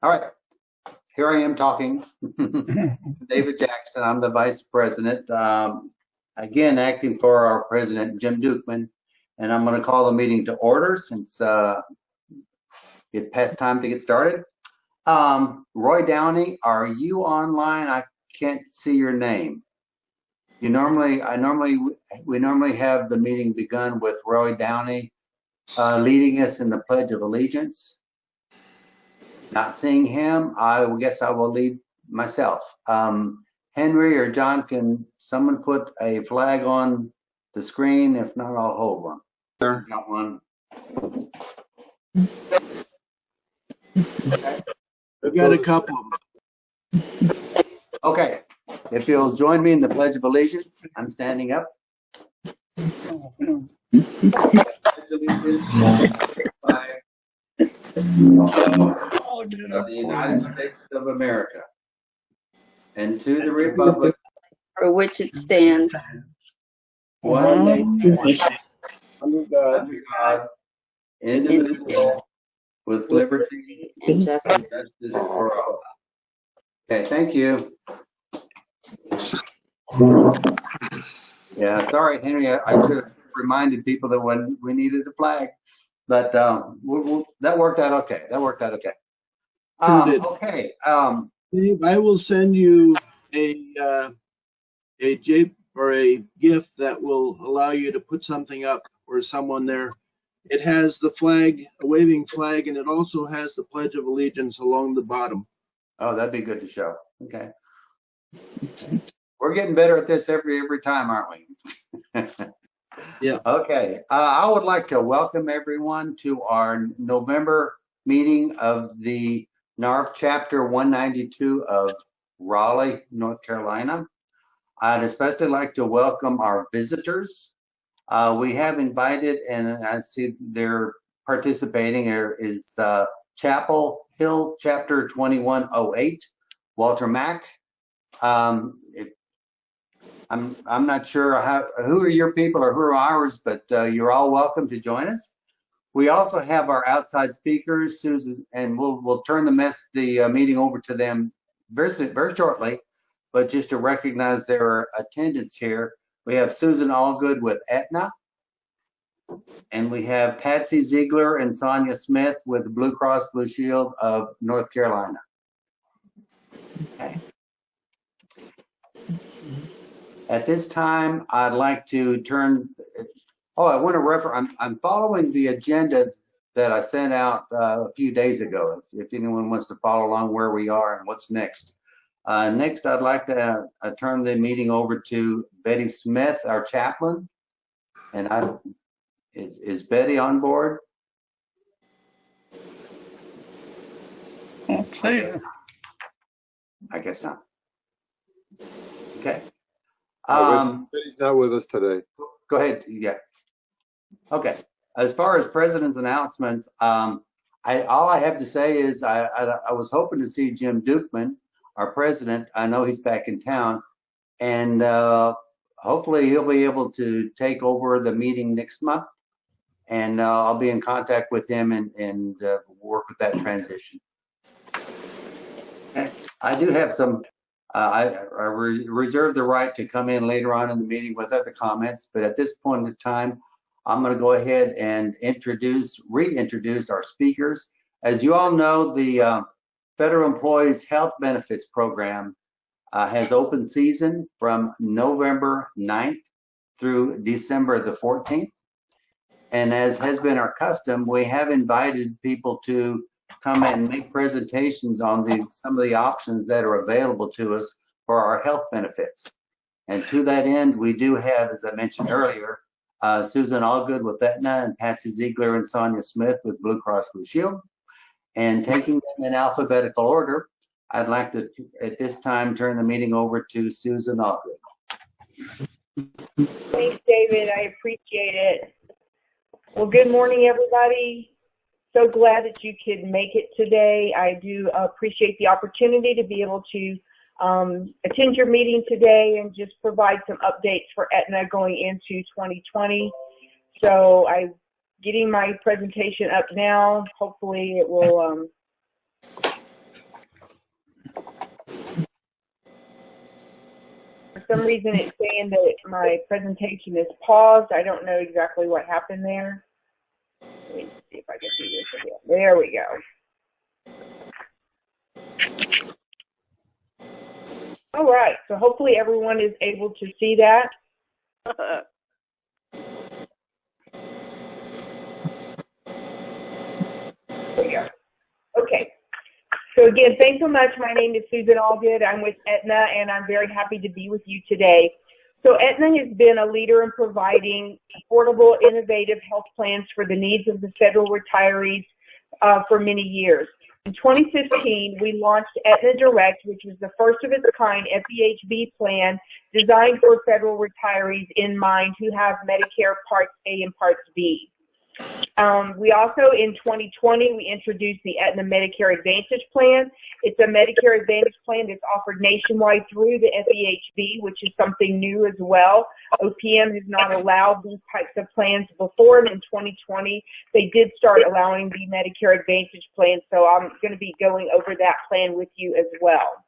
All right, here I am talking. David Jackson, I'm the vice president. Again, acting for our president, Jim Dukeman, and I'm going to call the meeting to order since it's past time to get started. Roy Downey, are you online? I can't see your name. We normally have the meeting begun with Roy Downey leading us in the Pledge of Allegiance. Not seeing him, I guess I will lead myself. Henry or John, can someone put a flag on the screen? If not, I'll hold one. Sure. Got one. Okay. We've got a couple of them. Okay, if you'll join me in the Pledge of Allegiance, I'm standing up. Pledge allegiance of the United States of America and to the republic for which it stands, one nation under God, indivisible, with liberty and and justice for all. Okay, thank you. Yeah, sorry, Henry, I should have reminded people that when we needed a flag, but that worked out okay. Okay. Dave, I will send you a gift that will allow you to put something up or someone there. It has the flag, a waving flag, and it also has the Pledge of Allegiance along the bottom. Oh, that'd be good to show. Okay. We're getting better at this every time, aren't we? Yeah. Okay. I would like to welcome everyone to our November meeting of the NARF Chapter 192 of Raleigh, North Carolina. I'd especially like to welcome our visitors. We have invited, and I see they're participating, is Chapel Hill Chapter 2108, Walter Mack. I'm not sure who are your people or who are ours, but you're all welcome to join us. We also have our outside speakers, Susan, and we'll turn the meeting over to them very shortly. But just to recognize their attendance here, we have Susan Allgood with Aetna, and we have Patsy Ziegler and Sonia Smith with Blue Cross Blue Shield of North Carolina. Okay. At this time, I'd like to turn. I want to refer. I'm following the agenda that I sent out a few days ago. If anyone wants to follow along where we are and what's next. Next, I'd like to turn the meeting over to Betty Smith, our chaplain. And is Betty on board? Okay. I guess not. Okay. Betty's not with us today. Go ahead. Yeah. Okay. As far as president's announcements, all I have to say is I was hoping to see Jim Dukeman, our president. I know he's back in town, and hopefully he'll be able to take over the meeting next month, and I'll be in contact with him and work with that transition. Okay. I do have some. I reserve the right to come in later on in the meeting with other comments, but at this point in time, I'm going to go ahead and reintroduce our speakers. As you all know, the Federal Employees Health Benefits Program has open season from November 9th through December the 14th. And as has been our custom, we have invited people to come and make presentations on some of the options that are available to us for our health benefits. And to that end, we do have, as I mentioned earlier, Susan Allgood with Aetna, and Patsy Ziegler and Sonia Smith with Blue Cross Blue Shield. And taking them in alphabetical order, I'd like to, at this time, turn the meeting over to Susan Allgood. Thanks, David. I appreciate it. Well, good morning, everybody. So glad that you could make it today. I do appreciate the opportunity to be able to attend your meeting today and just provide some updates for Aetna going into 2020. So I'm getting my presentation up now. Hopefully it will for some reason it's saying that my presentation is paused. I don't know exactly what happened there. Let me see if I can do this again. There we go. All right, so hopefully everyone is able to see that. There we go. Okay. So again, thanks so much. My name is Susan Allgood. I'm with Aetna, and I'm very happy to be with you today. So Aetna has been a leader in providing affordable, innovative health plans for the needs of the federal retirees for many years. In 2015, we launched Aetna Direct, which was the first of its kind FEHB plan designed for federal retirees in mind who have Medicare Part A and Part B. We also, in 2020, we introduced the Aetna Medicare Advantage Plan. It's a Medicare Advantage plan that's offered nationwide through the FEHB, which is something new as well. OPM has not allowed these types of plans before, and in 2020, they did start allowing the Medicare Advantage plan, so I'm going to be going over that plan with you as well.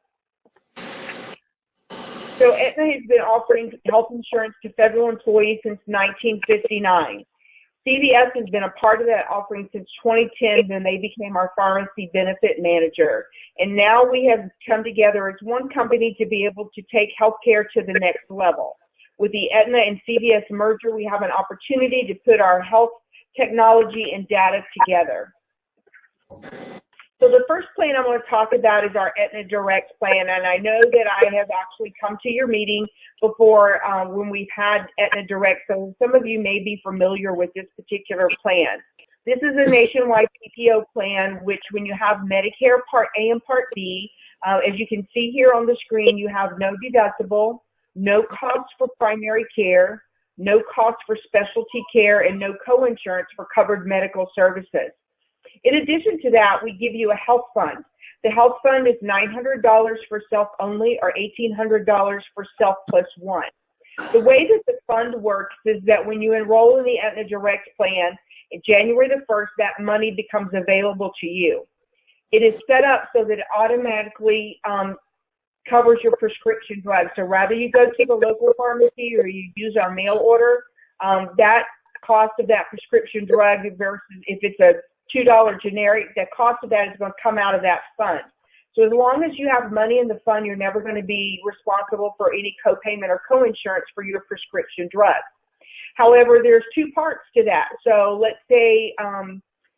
So Aetna has been offering health insurance to federal employees since 1959. CVS has been a part of that offering since 2010 when they became our pharmacy benefit manager. And now we have come together as one company to be able to take healthcare to the next level. With the Aetna and CVS merger, we have an opportunity to put our health technology and data together. So the first plan I'm going to talk about is our Aetna Direct plan, and I know that I have actually come to your meeting before when we've had Aetna Direct, so some of you may be familiar with this particular plan. This is a nationwide PPO plan, which when you have Medicare Part A and Part B, as you can see here on the screen, you have no deductible, no cost for primary care, no cost for specialty care, and no co-insurance for covered medical services. In addition to that, we give you a health fund. The health fund is $900 for self only or $1,800 for self plus one. The way that the fund works is that when you enroll in the Aetna Direct plan, in January the 1st, that money becomes available to you. It is set up so that it automatically covers your prescription drugs. So rather you go to the local pharmacy or you use our mail order, that cost of that prescription drug versus if it's a $2 generic, the cost of that is going to come out of that fund. So as long as you have money in the fund, you're never going to be responsible for any copayment or coinsurance for your prescription drugs. However, there's two parts to that. So let's say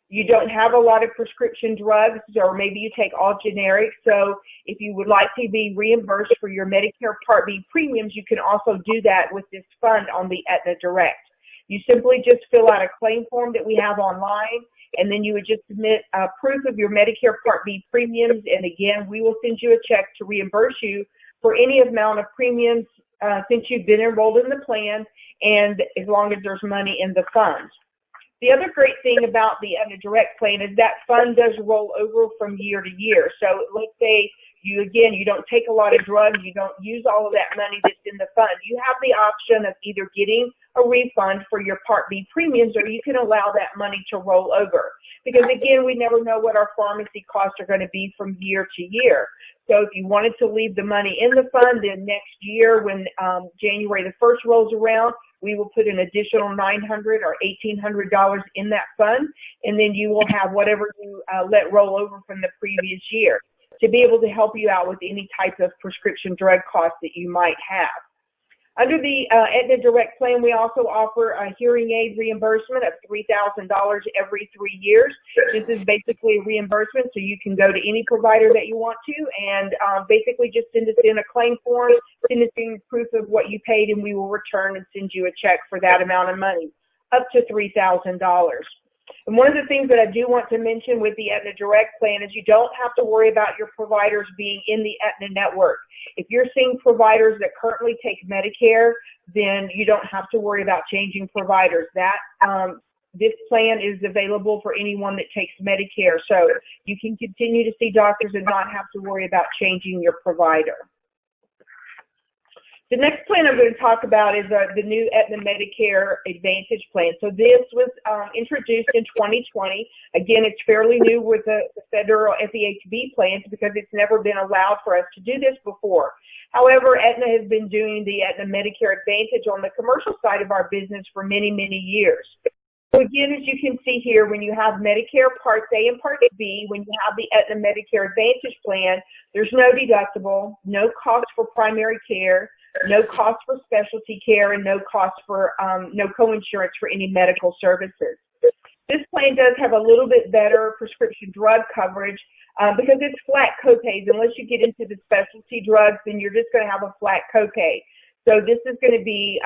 you don't have a lot of prescription drugs, or maybe you take all generic. So if you would like to be reimbursed for your Medicare Part B premiums, you can also do that with this fund on the Aetna Direct. You simply just fill out a claim form that we have online, and then you would just submit proof of your Medicare Part B premiums, and again, we will send you a check to reimburse you for any amount of premiums since you've been enrolled in the plan, and as long as there's money in the fund. The other great thing about the Aetna Direct plan is that fund does roll over from year to year. So let's say you don't take a lot of drugs, you don't use all of that money that's in the fund. You have the option of either getting a refund for your Part B premiums, or you can allow that money to roll over. Because again, we never know what our pharmacy costs are going to be from year to year. So if you wanted to leave the money in the fund, then next year when January the 1st rolls around, we will put an additional $900 or $1,800 in that fund, and then you will have whatever you let roll over from the previous year to be able to help you out with any type of prescription drug costs that you might have. Under the Aetna Direct plan, we also offer a hearing aid reimbursement of $3,000 every 3 years. This is basically a reimbursement, so you can go to any provider that you want to and basically just send us in a claim form, send us in proof of what you paid, and we will return and send you a check for that amount of money, up to $3,000. And one of the things that I do want to mention with the Aetna Direct plan is you don't have to worry about your providers being in the Aetna network. If you're seeing providers that currently take Medicare, then you don't have to worry about changing providers. This plan is available for anyone that takes Medicare, so you can continue to see doctors and not have to worry about changing your provider. The next plan I'm going to talk about is the new Aetna Medicare Advantage plan. So this was introduced in 2020. Again, it's fairly new with the federal FEHB plans because it's never been allowed for us to do this before. However, Aetna has been doing the Aetna Medicare Advantage on the commercial side of our business for many, many years. So again, as you can see here, when you have Medicare Part A and Part B, when you have the Aetna Medicare Advantage plan, there's no deductible, no cost for primary care, no cost for specialty care, and no cost for no co-insurance for any medical services. This plan does have a little bit better prescription drug coverage because it's flat copays. Unless you get into the specialty drugs, then you're just going to have a flat copay. So this is going to be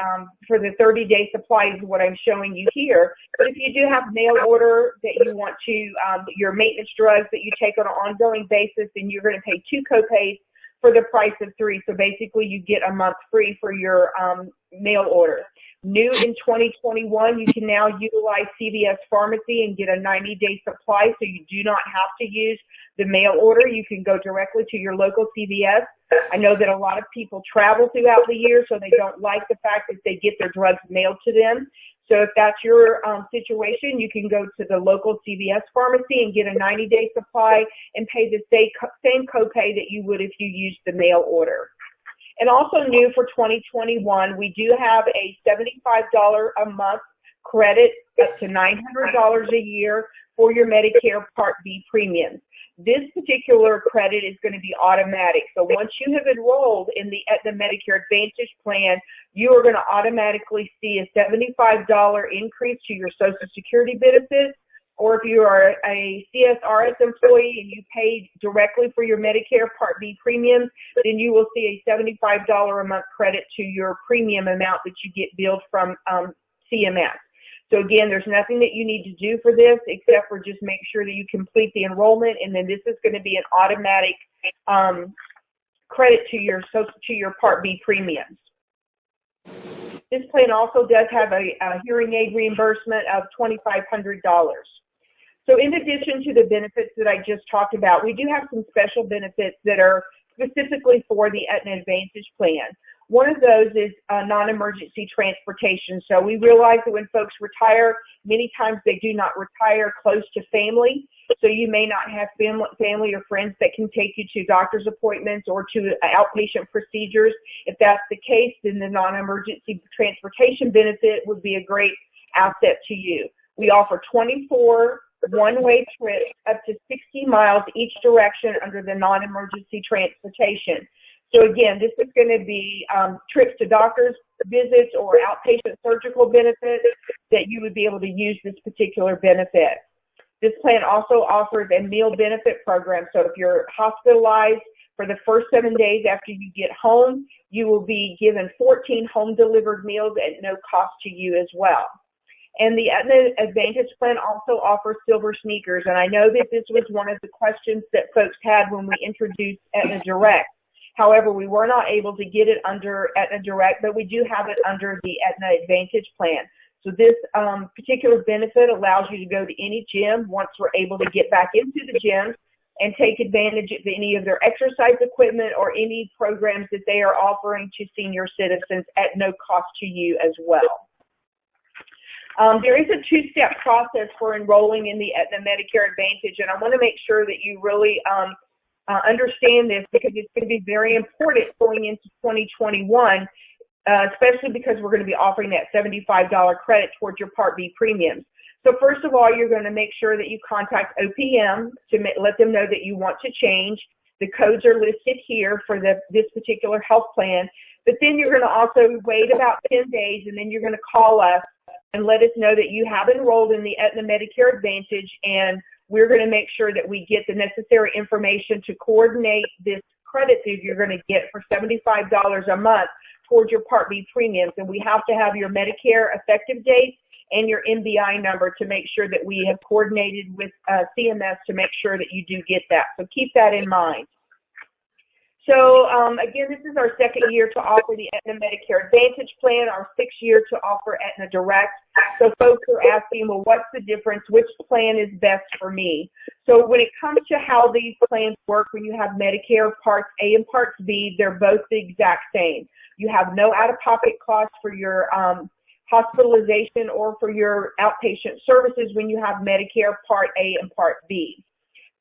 for the 30-day supply is what I'm showing you here. But if you do have mail order that you want to, your maintenance drugs that you take on an ongoing basis, then you're going to pay 2 copays for the price of 3. So basically you get a month free for your mail order. New in 2021, you can now utilize CVS Pharmacy and get a 90-day supply, so you do not have to use the mail order. You can go directly to your local CVS. I know that a lot of people travel throughout the year, so they don't like the fact that they get their drugs mailed to them. So if that's your situation, you can go to the local CVS pharmacy and get a 90-day supply and pay the same copay that you would if you used the mail order. And also new for 2021, we do have a $75 a month credit up to $900 a year for your Medicare Part B premiums. This particular credit is going to be automatic. So once you have enrolled in the Aetna Medicare Advantage plan, you are going to automatically see a $75 increase to your Social Security benefits. Or if you are a CSRS employee and you paid directly for your Medicare Part B premiums, then you will see a $75 a month credit to your premium amount that you get billed from CMS. So again, there's nothing that you need to do for this except for just make sure that you complete the enrollment, and then this is going to be an automatic credit to your Part B premiums. This plan also does have a hearing aid reimbursement of $2,500. So in addition to the benefits that I just talked about, we do have some special benefits that are specifically for the Aetna Advantage plan. One of those is non-emergency transportation. So we realize that when folks retire, many times they do not retire close to family. So you may not have family or friends that can take you to doctor's appointments or to outpatient procedures. If that's the case, then the non-emergency transportation benefit would be a great asset to you. We offer 24 one-way trips up to 60 miles each direction under the non-emergency transportation. So again, this is going to be trips to doctor's visits or outpatient surgical benefits that you would be able to use this particular benefit. This plan also offers a meal benefit program. So if you're hospitalized for the first 7 days after you get home, you will be given 14 home-delivered meals at no cost to you as well. And the Aetna Advantage plan also offers silver sneakers. And I know that this was one of the questions that folks had when we introduced Aetna Direct. However, we were not able to get it under Aetna Direct, but we do have it under the Aetna Advantage plan. So this particular benefit allows you to go to any gym once we're able to get back into the gym and take advantage of any of their exercise equipment or any programs that they are offering to senior citizens at no cost to you as well. There is a 2-step process for enrolling in the Aetna Medicare Advantage, and I want to make sure that you really understand this because it's going to be very important going into 2021, especially because we're going to be offering that $75 credit towards your Part B premiums. So first of all, you're going to make sure that you contact OPM to let them know that you want to change. The codes are listed here for this particular health plan. But then you're going to also wait about 10 days, and then you're going to call us and let us know that you have enrolled in the Aetna Medicare Advantage, and we're going to make sure that we get the necessary information to coordinate this credit that you're going to get for $75 a month towards your Part B premiums. And we have to have your Medicare effective date and your MBI number to make sure that we have coordinated with CMS to make sure that you do get that. So keep that in mind. So again, this is our second year to offer the Aetna Medicare Advantage plan, our sixth year to offer Aetna Direct. So folks are asking, well, what's the difference? Which plan is best for me? So when it comes to how these plans work, when you have Medicare Parts A and Parts B, they're both the exact same. You have no out-of-pocket costs for your hospitalization or for your outpatient services when you have Medicare Part A and Part B.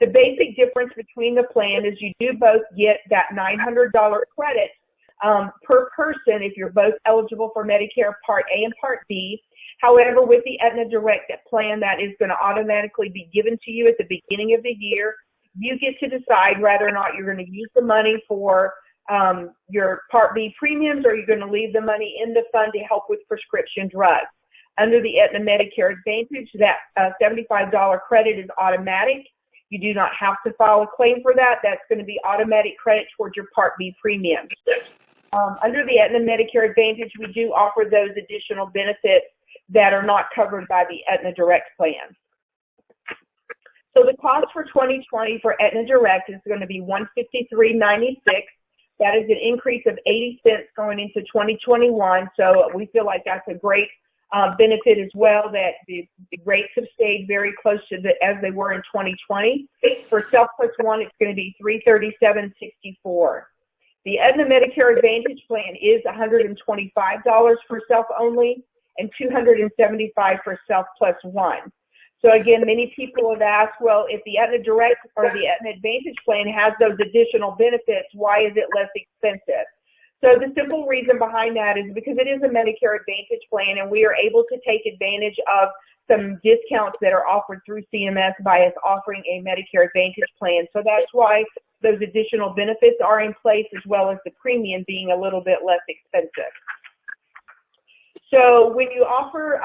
The basic difference between the plan is you do both get that $900 credit per person if you're both eligible for Medicare Part A and Part B. However, with the Aetna Direct plan, that is going to automatically be given to you at the beginning of the year. You get to decide whether or not you're going to use the money for your Part B premiums, or you're going to leave the money in the fund to help with prescription drugs. Under the Aetna Medicare Advantage, that $75 credit is automatic. You do not have to file a claim for that. That's going to be automatic credit towards your Part B premiums. Under the Aetna Medicare Advantage, we do offer those additional benefits that are not covered by the Aetna Direct plan. So the cost for 2020 for Aetna Direct is going to be $153.96. That is an increase of 80 cents going into 2021. So we feel like that's a great benefit as well, that the rates have stayed very close to as they were in 2020. For Self Plus One, it's going to be $337.64. The Aetna Medicare Advantage plan is $125 for self only and $275 for Self Plus One. So again, many people have asked, well, if the Aetna Direct or the Aetna Advantage plan has those additional benefits, why is it less expensive? So the simple reason behind that is because it is a Medicare Advantage plan, and we are able to take advantage of some discounts that are offered through CMS by us offering a Medicare Advantage plan. So that's why those additional benefits are in place, as well as the premium being a little bit less expensive. So when you offer,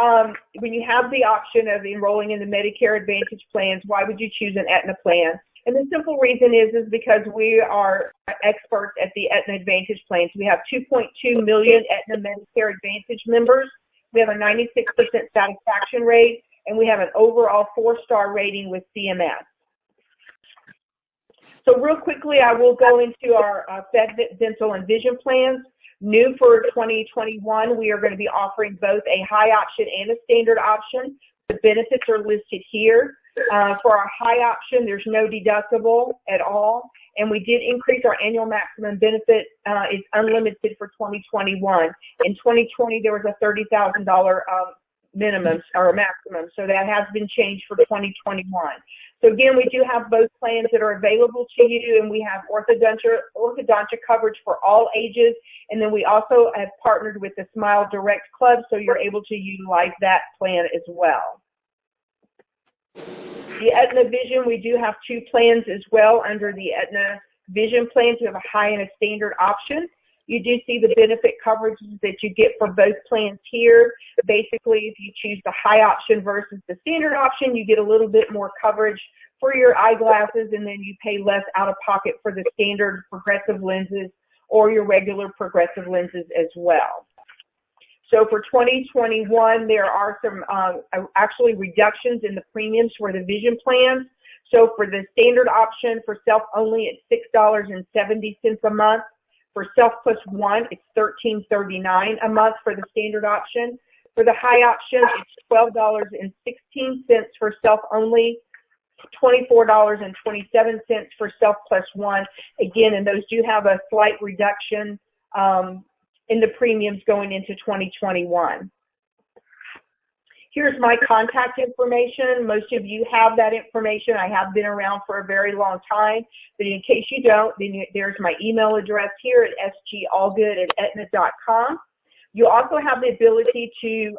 when you have the option of enrolling in the Medicare Advantage plans, why would you choose an Aetna plan? And the simple reason is because we are experts at the Aetna Advantage plans. We have 2.2 million Aetna Medicare Advantage members. We have a 96% satisfaction rate, and we have an overall 4-star rating with CMS. So real quickly, I will go into our FedVit dental and vision plans. New for 2021, we are going to be offering both a high option and a standard option. The benefits are listed here. For our high option, there's no deductible at all, and we did increase our annual maximum benefit. It's unlimited for 2021. In 2020, there was a $30,000 minimum or maximum, so that has been changed for 2021. So again, we do have both plans that are available to you, and we have orthodontia coverage for all ages, and then we also have partnered with the Smile Direct Club, so you're able to utilize that plan as well. The Aetna Vision, we do have 2 plans as well under the Aetna Vision plans. We have a high and a standard option. You do see the benefit coverages that you get for both plans here. Basically, if you choose the high option versus the standard option, you get a little bit more coverage for your eyeglasses, and then you pay less out of pocket for the standard progressive lenses or your regular progressive lenses as well. So for 2021, there are some actually reductions in the premiums for the vision plans. So for the standard option for self only, it's $6.70 a month. For Self Plus One, it's $13.39 a month for the standard option. For the high option, it's $12.16 for self only, $24.27 for Self Plus One. Again, and those do have a slight reduction in the premiums going into 2021. Here's my contact information. Most of you have that information. I have been around for a very long time, but in case you don't, then there's my email address here at sgallgood@aetna.com. You also have the ability to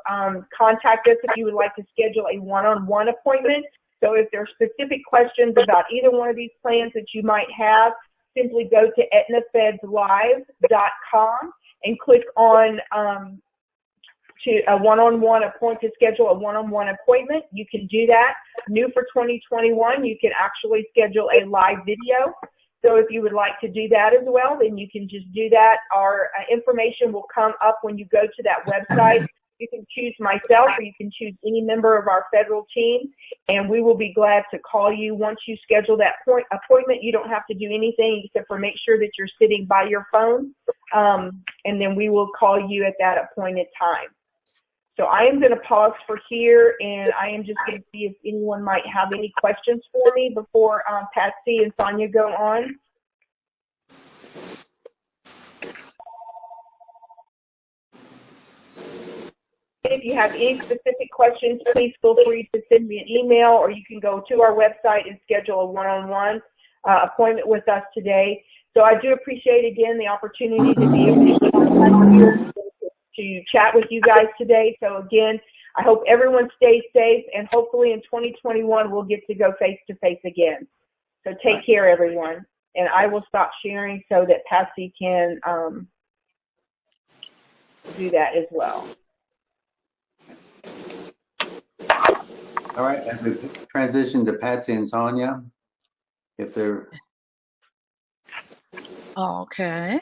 contact us if you would like to schedule a one-on-one appointment. So if there are specific questions about either one of these plans that you might have, simply go to aetnafedslive.com and click on to a one-on-one to schedule a one-on-one appointment. You can do that. New for 2021, you can actually schedule a live video. So if you would like to do that as well, then you can just do that. Our information will come up when you go to that website. You can choose myself, or you can choose any member of our federal team, and we will be glad to call you once you schedule that appointment. You don't have to do anything except for make sure that you're sitting by your phone, and then we will call you at that appointed time. So I am going to pause for here, and I am just going to see if anyone might have any questions for me before Patsy and Sonia go on. If you have any specific questions, please feel free to send me an email, or you can go to our website and schedule a one-on-one appointment with us today. So I do appreciate, again, the opportunity to be able to chat with you guys today. So again, I hope everyone stays safe, and hopefully in 2021 we'll get to go face-to-face again. So take care, everyone. And I will stop sharing so that Patsy can do that as well. All right, as we transition to Patsy and Sonia, if they're... Okay.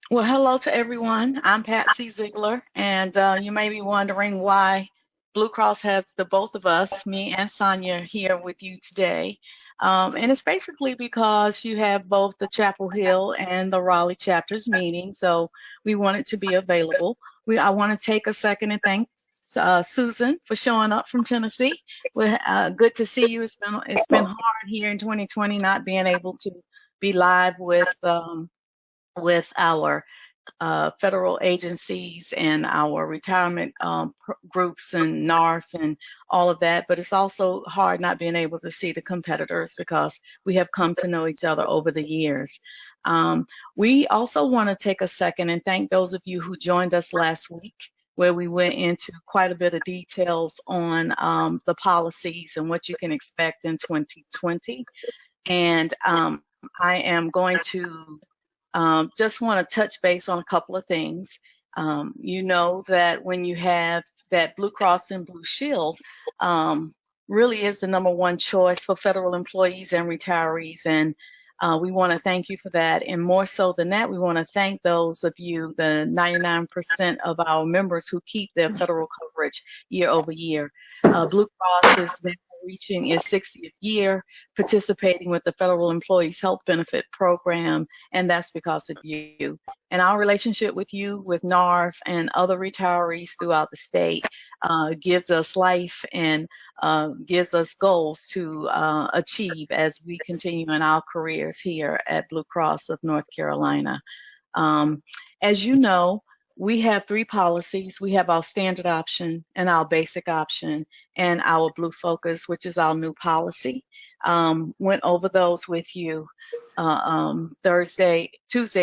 Well, hello to everyone. I'm Patsy Ziegler, and you may be wondering why Blue Cross has the both of us, me and Sonia, here with you today. And it's basically because you have both the Chapel Hill and the Raleigh chapters meeting, so we wanted to be available. I want to take a second and thank Susan for showing up from Tennessee. We're good to see you. It's been hard here in 2020 not being able to be live with our federal agencies and our retirement groups and NARF and all of that. But it's also hard not being able to see the competitors because we have come to know each other over the years. We also want to take a second and thank those of you who joined us last week, where we went into quite a bit of details on the policies and what you can expect in 2020. And I am going to just want to touch base on a couple of things. You know that when you have that Blue Cross and Blue Shield really is the #1 choice for federal employees and retirees, and we want to thank you for that. And more so than that, we want to thank those of you, the 99% of our members who keep their federal coverage year over year. Blue Cross is then reaching its 60th year, participating with the Federal Employees Health Benefit Program, and that's because of you. And our relationship with you, with NARF and other retirees throughout the state gives us life and gives us goals to achieve as we continue in our careers here at Blue Cross of North Carolina. As you know, we have 3 policies. We have our standard option and our basic option and our Blue Focus, which is our new policy. Went over those with you Tuesday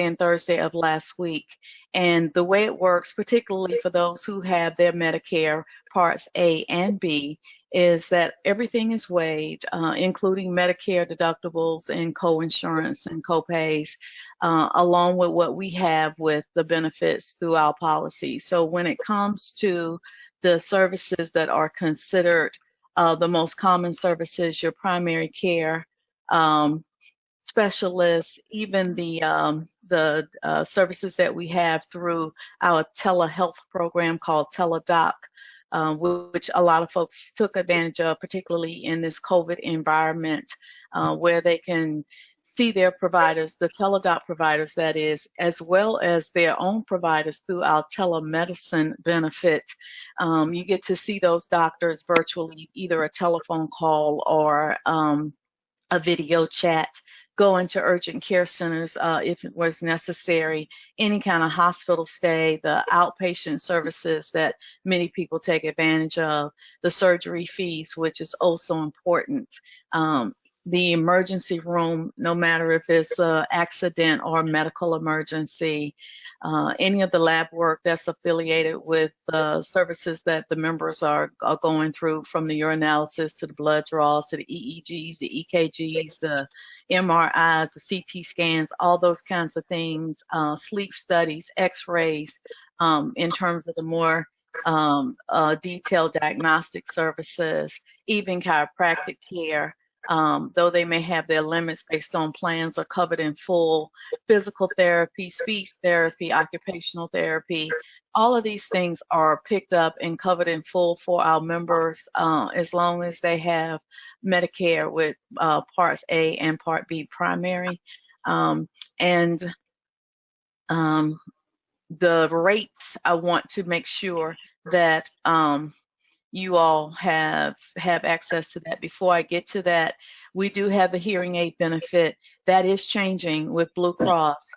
and Thursday of last week. And the way it works, particularly for those who have their Medicare Parts A and B, is that everything is waived, including Medicare deductibles and co-insurance and co-pays, along with what we have with the benefits through our policy. So when it comes to the services that are considered the most common services, your primary care, specialists, even the services that we have through our telehealth program called TeleDoc, which a lot of folks took advantage of, particularly in this COVID environment, where they can see their providers, the TeleDoc providers, that is, as well as their own providers through our telemedicine benefit. You get to see those doctors virtually, either a telephone call or a video chat, go into urgent care centers if it was necessary, any kind of hospital stay, the outpatient services that many people take advantage of, the surgery fees, which is also important. the emergency room, no matter if it's an accident or medical emergency, any of the lab work that's affiliated with services that the members are going through, from the urinalysis to the blood draws to the EEGs, the EKGs, the MRIs, the CT scans, all those kinds of things, sleep studies, x-rays, in terms of the more detailed diagnostic services, even chiropractic care. Though they may have their limits based on plans, are covered in full. Physical therapy, speech therapy, occupational therapy, all of these things are picked up and covered in full for our members, as long as they have Medicare with Parts A and Part B primary. And the rates, I want to make sure that you all have access to that. Before I get to that, we do have the hearing aid benefit. That is changing with Blue Cross.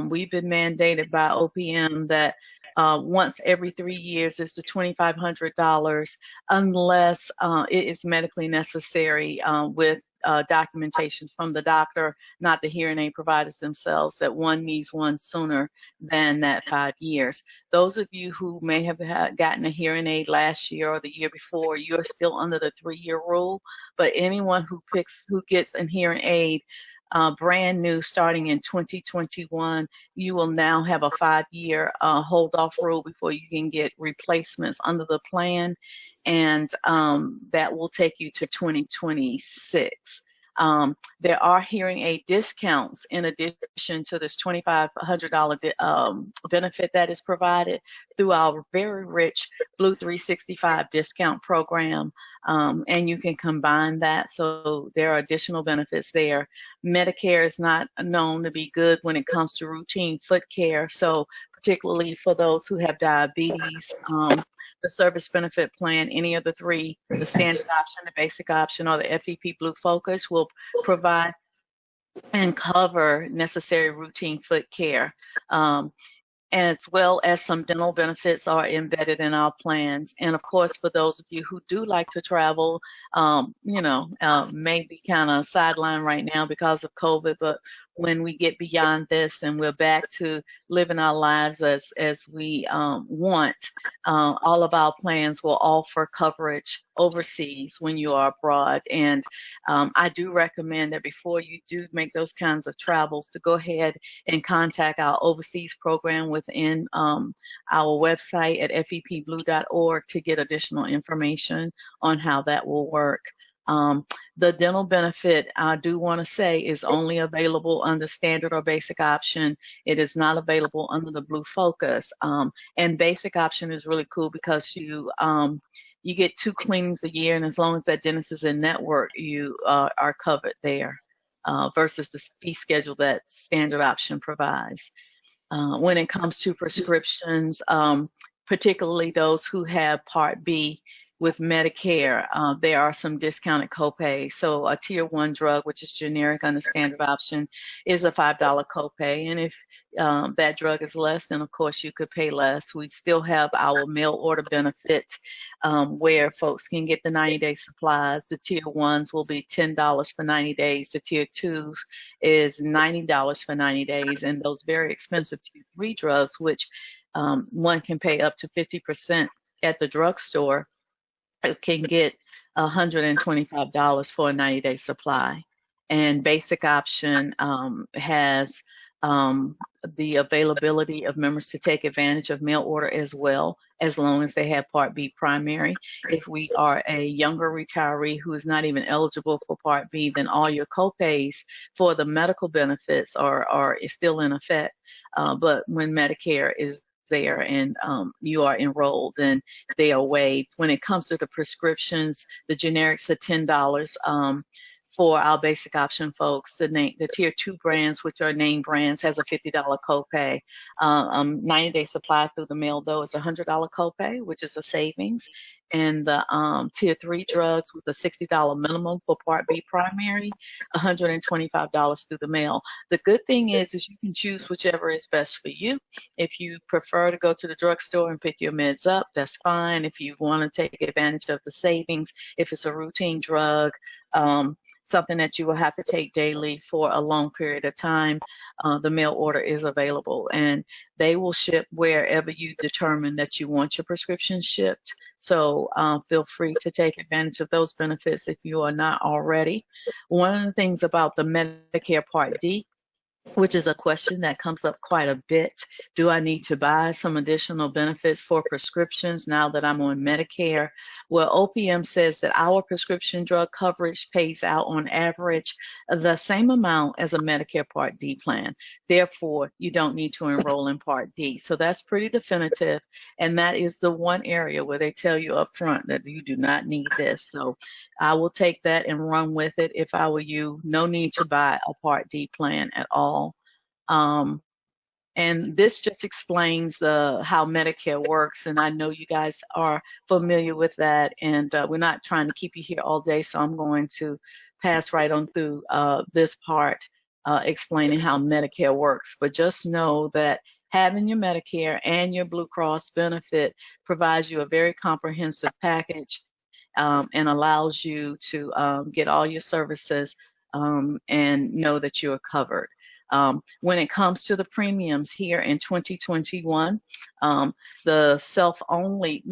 We've been mandated by OPM that once every 3 years is the $2,500, unless it is medically necessary, with documentation from the doctor, not the hearing aid providers themselves, that one needs one sooner than that 5 years. Those of you who may have gotten a hearing aid last year or the year before, you're still under the 3-year rule. But anyone who gets a hearing aid brand new starting in 2021, you will now have a 5-year hold off rule before you can get replacements under the plan. And that will take you to 2026. There are hearing aid discounts in addition to this $2,500 benefit that is provided through our very rich Blue 365 discount program, and you can combine that. So there are additional benefits there. Medicare is not known to be good when it comes to routine foot care, so particularly for those who have diabetes, the service benefit plan, any of the three, the standard option, the basic option, or the FEP Blue Focus, will provide and cover necessary routine foot care, as well as some dental benefits are embedded in our plans. And of course, for those of you who do like to travel, maybe kind of sidelined right now because of COVID, but when we get beyond this and we're back to living our lives as we want, all of our plans will offer coverage overseas when you are abroad. And I do recommend that before you do make those kinds of travels, to go ahead and contact our overseas program within our website at fepblue.org to get additional information on how that will work. The dental benefit, I do want to say, is only available under standard or basic option. It is not available under the Blue Focus. And basic option is really cool because you get 2 cleanings a year, and as long as that dentist is in network, you are covered there, versus the fee schedule that standard option provides. When it comes to prescriptions, particularly those who have Part B with Medicare, there are some discounted copays. So a tier 1 drug, which is generic under standard option, is a $5 copay. And if that drug is less, then of course you could pay less. We still have our mail order benefits, where folks can get the 90-day supplies. The tier 1s will be $10 for 90 days. The tier 2s is $90 for 90 days. And those very expensive tier 3 drugs, which one can pay up to 50% at the drugstore, can get $125 for a 90-day supply. And basic option has the availability of members to take advantage of mail order as well, as long as they have Part B primary. If we are a younger retiree who is not even eligible for Part B, then all your copays for the medical benefits are still in effect. But when Medicare is there and you are enrolled, and they are waived. When it comes to the prescriptions, the generics are $10 for our basic option folks. The tier 2 brands, which are name brands, has a $50 copay. 90-day supply through the mail, though, is a $100 copay, which is a savings. And the tier 3 drugs with a $60 minimum for Part B primary, $125 through the mail. The good thing is you can choose whichever is best for you. If you prefer to go to the drugstore and pick your meds up, that's fine. If you want to take advantage of the savings, if it's a routine drug, something that you will have to take daily for a long period of time, the mail order is available, and they will ship wherever you determine that you want your prescription shipped. So feel free to take advantage of those benefits if you are not already. One of the things about the Medicare Part D, which is a question that comes up quite a bit. Do I need to buy some additional benefits for prescriptions now that I'm on Medicare? Well, OPM says that our prescription drug coverage pays out on average the same amount as a Medicare Part D plan. Therefore, you don't need to enroll in Part D. So that's pretty definitive. And that is the one area where they tell you up front that you do not need this. So I will take that and run with it if I were you. No need to buy a Part D plan at all. And this just explains how Medicare works, and I know you guys are familiar with that, and we're not trying to keep you here all day, so I'm going to pass right on through this part explaining how Medicare works. But just know that having your Medicare and your Blue Cross benefit provides you a very comprehensive package and allows you to get all your services and know that you're covered. When it comes to the premiums here in 2021, the self-only,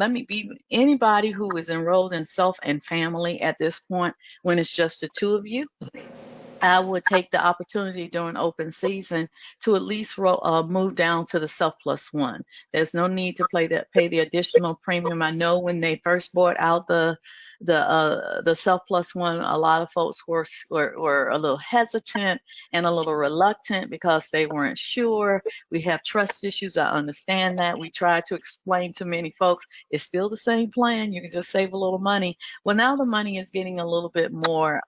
anybody who is enrolled in self and family at this point, when it's just the two of you, I would take the opportunity during open season to at least move down to the Self Plus One. There's no need to pay the additional premium. I know when they first brought out the Self Plus One, a lot of folks were a little hesitant and a little reluctant because they weren't sure. We have trust issues. I understand that. We try to explain to many folks it's still the same plan. You can just save a little money. Well, now the money is getting a little bit more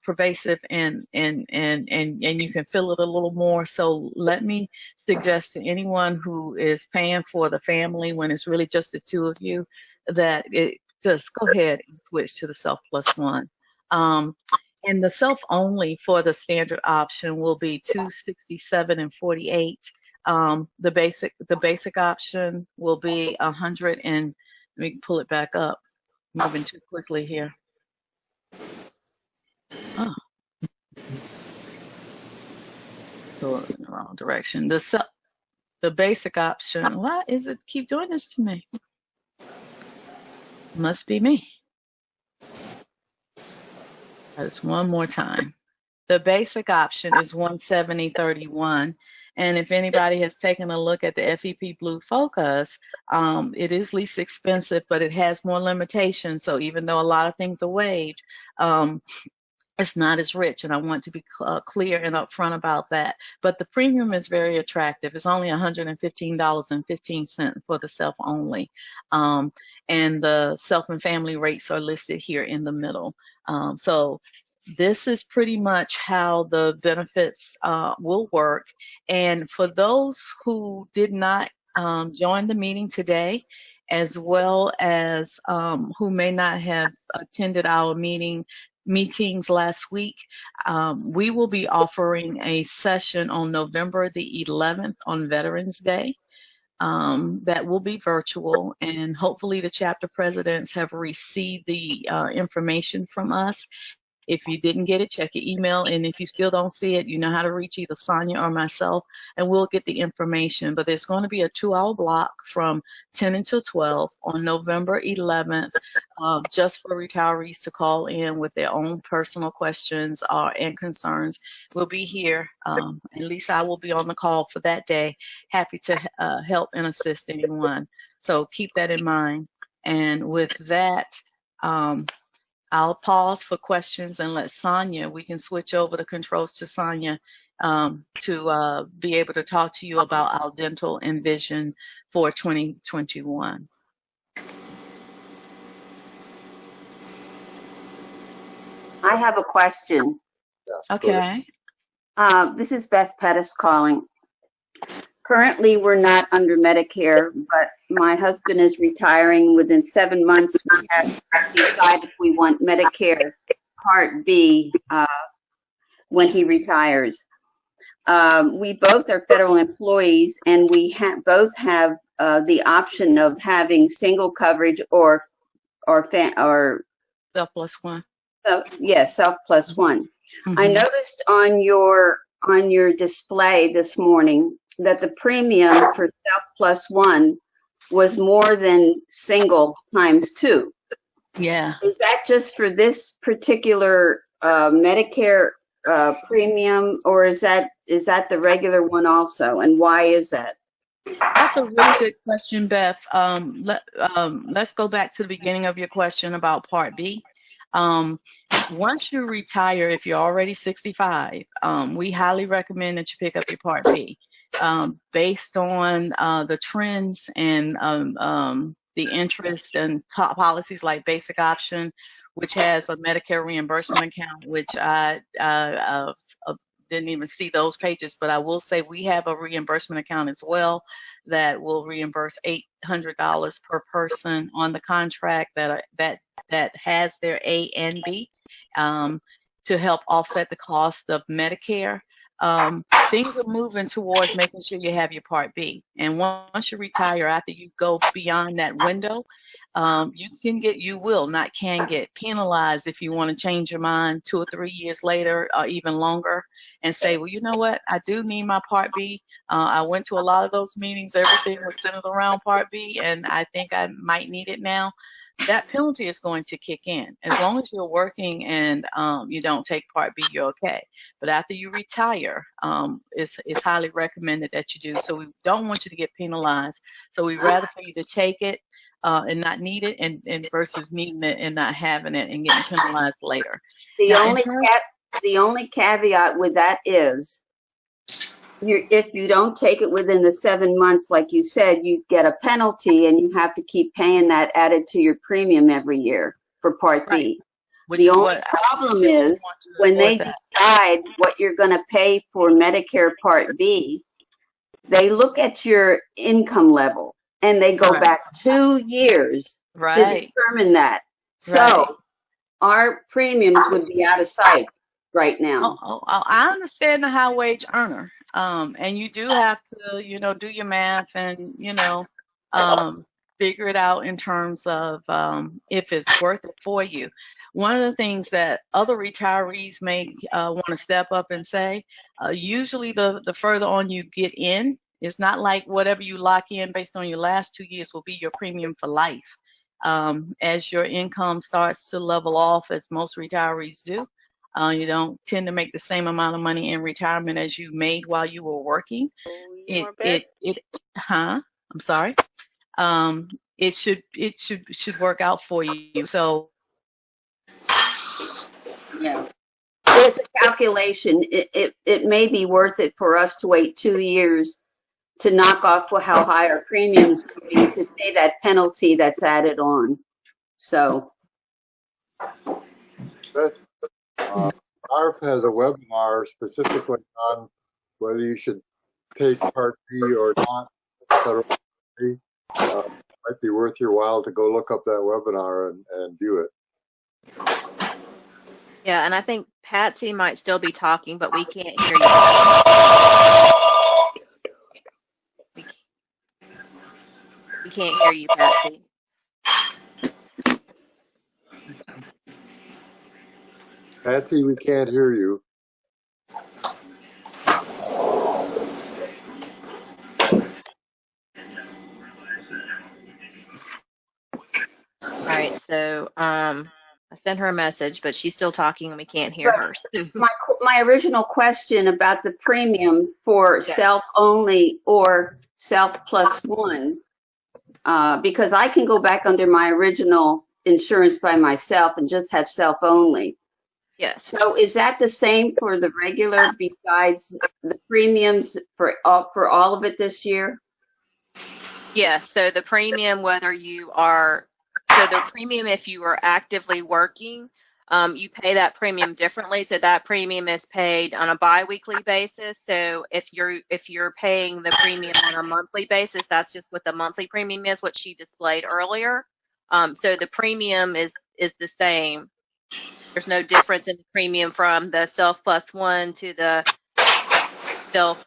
pervasive and you can feel it a little more. So let me suggest to anyone who is paying for the family when it's really just the two of you that just go ahead and switch to the Self Plus One. And the self only for the standard option will be $267 and $48. The basic option will be $100 and let me pull it back up. Moving too quickly here. Oh, going in the wrong direction. The basic option. Why is it keep doing this to me? Must be me. That's one more time. The basic option is $170.31. And if anybody has taken a look at the FEP Blue Focus, it is least expensive, but it has more limitations. So even though a lot of things are waived, it's not as rich, and I want to be clear and upfront about that. But the premium is very attractive. It's only $115.15 for the self only. And the self and family rates are listed here in the middle. So this is pretty much how the benefits will work. And for those who did not join the meeting today, as well as who may not have attended our meetings last week, we will be offering a session on November the 11th on Veterans Day. That will be virtual, and hopefully the chapter presidents have received the information from us. If you didn't get it, check your email, and if you still don't see it, you know how to reach either Sonia or myself, and we'll get the information. But there's going to be a 2-hour block from 10 until 12 on November 11th, just for retirees to call in with their own personal questions and concerns. We'll be here. At least I will be on the call for that day, happy to help and assist anyone. So keep that in mind. And with that, I'll pause for questions and let Sonia, we can switch over the controls to Sonia to be able to talk to you about our dental and vision for 2021. I have a question. Okay. This is Beth Pettis calling. Currently, we're not under Medicare, but my husband is retiring. Within 7 months, we have to decide if we want Medicare Part B when he retires. We both are federal employees, and we both have the option of having single coverage or Self Plus One. So, yes, self plus one. I Mhm. noticed on your display this morning that the premium for self plus one was more than single times two. Yeah. Is that just for this particular Medicare premium, or is that the regular one also? And why is that? That's a really good question, Beth. Let's go back to the beginning of your question about Part B. Once you retire, if you're already 65, we highly recommend that you pick up your Part B. Based on the trends and the interest and top policies like Basic Option, which has a Medicare reimbursement account, which I didn't even see those pages, but I will say we have a reimbursement account as well that will reimburse $800 per person on the contract that has their A and B to help offset the cost of Medicare. Things are moving towards making sure you have your Part B. And once you retire, after you go beyond that window, you will, not can get penalized if you want to change your mind 2 or 3 years later or even longer and say, well, you know what, I do need my Part B. I went to a lot of those meetings. Everything was centered around Part B, and I think I might need it now. That penalty is going to kick in. As long as you're working and you don't take Part B, you're okay. But after you retire, it's highly recommended that you do. So we don't want you to get penalized. So we'd rather for you to take it and not need it, and versus needing it and not having it and getting penalized later. The Now, only caveat with that is if you don't take it within the 7 months, like you said, you get a penalty and you have to keep paying that added to your premium every year for Part right, B. which The is only what problem I is want to when avoid they that. decide what you're going to pay for Medicare Part B, they look at your income level and they go Right. back 2 years to Right. determine that. Right. So our premiums would be out of sight right now. I understand the high wage earner. And you do have to, do your math and, figure it out in terms of if it's worth it for you. One of the things that other retirees may want to step up and say, usually the further on you get in, it's not like whatever you lock in based on your last 2 years will be your premium for life. As your income starts to level off, as most retirees do, you don't tend to make the same amount of money in retirement as you made while you were working. I'm sorry. It should work out for you. So Yeah. It's a calculation. It may be worth it for us to wait 2 years to knock off how high our premiums would be to pay that penalty that's added on. So, ARP has a webinar specifically on whether you should take Part B or not. Federal B. Might be worth your while to go look up that webinar and view it. Yeah, and I think Patsy might still be talking, but we can't hear you. We can't hear you, Patsy. Patsy, we can't hear you. All right, so I sent her a message, but she's still talking and we can't hear her. my original question about the premium for self only or self plus one, because I can go back under my original insurance by myself and just have self only. Yes. So is that the same for the regular besides the premiums for all of it this year? Yes, so the premium, the premium if you are actively working, you pay that premium differently. So that premium is paid on a biweekly basis. So if you're paying the premium on a monthly basis, that's just what the monthly premium is, what she displayed earlier. So the premium is the same. There's no difference in the premium from the self plus one to the self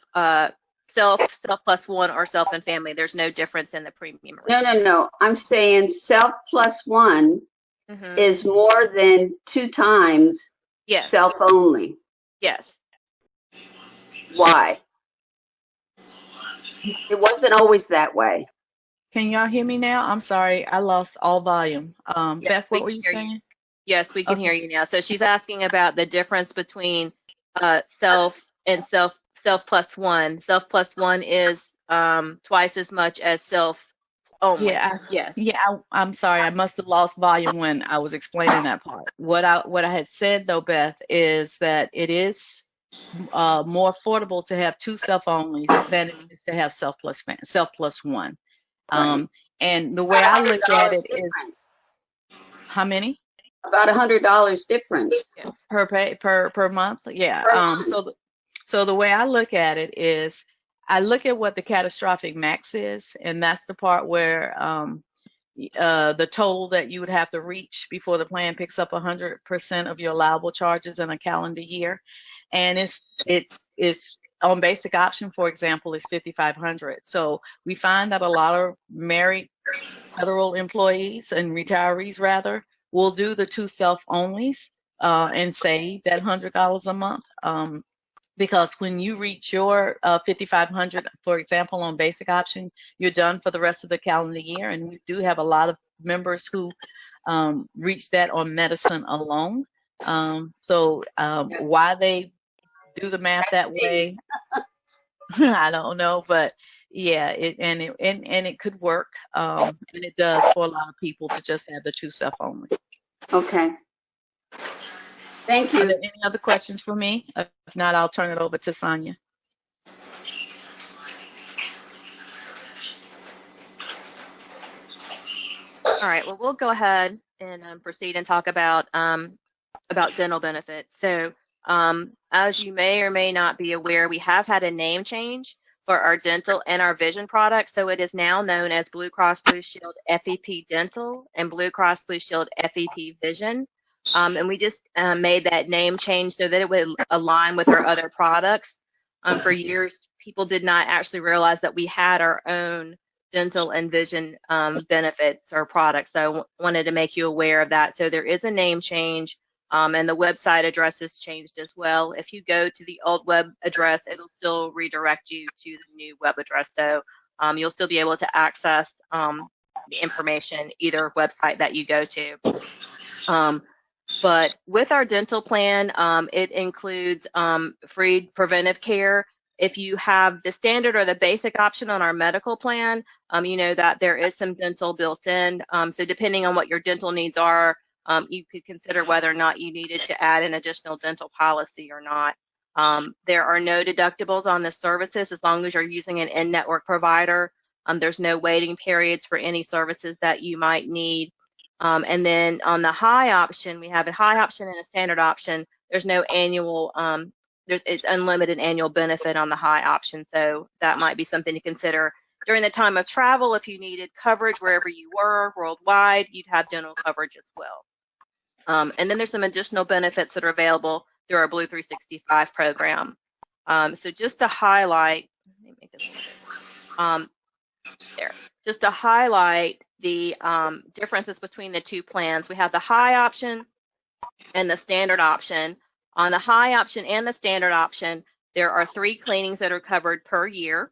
plus one or self and family. There's no difference in the premium rate. No. I'm saying self plus one Mhm. is more than 2 times Yes. self-only. Yes. Why? It wasn't always that way. Can y'all hear me now? I'm sorry, I lost all volume. Yes, Beth, we what were can you hear you. saying? Yes, we can Okay. hear you now. So she's asking about the difference between self and self plus one. Self plus one is twice as much as self only. Yes. I'm sorry. I must have lost volume when I was explaining that part. What I had said though, Beth, is that it is more affordable to have 2 self-onlys than it is to have self plus one. Right. And the way I $100 look at it is difference. how many About $100 difference Yes. per month? Yeah. per month. So the way I look at it is I look at what the catastrophic max is, and that's the part where the total that you would have to reach before the plan picks up 100% of your allowable charges in a calendar year. And it's on basic option, for example, is 5,500. So we find that a lot of married federal employees and retirees rather will do the 2 self-onlys and save that $100 a month. Because when you reach your 5,500, for example, on basic option, you're done for the rest of the calendar year. And we do have a lot of members who reach that on medicine alone. Why they do the math that way, I don't know, but yeah, it could work, and it does for a lot of people to just have the 2 self only. Okay. Thank Are you. there any other questions for me? If not, I'll turn it over to Sonia. All right. Well, we'll go ahead and proceed and talk about dental benefits. So, as you may or may not be aware, we have had a name change for our dental and our vision products. So it is now known as Blue Cross Blue Shield FEP Dental and Blue Cross Blue Shield FEP Vision. And we just made that name change so that it would align with our other products. For years, people did not actually realize that we had our own dental and vision benefits or products. So I wanted to make you aware of that. So there is a name change. And the website address has changed as well. If you go to the old web address, it'll still redirect you to the new web address. So you'll still be able to access the information, either website that you go to. But with our dental plan, it includes free preventive care. If you have the standard or the basic option on our medical plan, you know that there is some dental built in. So depending on what your dental needs are, you could consider whether or not you needed to add an additional dental policy or not. There are no deductibles on the services as long as you're using an in-network provider. There's no waiting periods for any services that you might need. And then on the high option, we have a high option and a standard option. There's no annual, it's unlimited annual benefit on the high option. So that might be something to consider. During the time of travel, if you needed coverage wherever you were worldwide, you'd have dental coverage as well. And then there's some additional benefits that are available through our Blue 365 program. So just to highlight, let me make this there. Just to highlight the differences between the 2 plans, we have the high option and the standard option. On the high option and the standard option, there are 3 cleanings that are covered per year.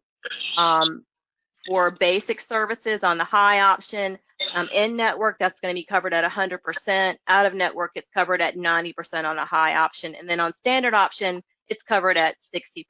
For basic services on the high option, in network, that's going to be covered at 100%. Out of network, it's covered at 90% on the high option. And then on standard option, it's covered at 60%.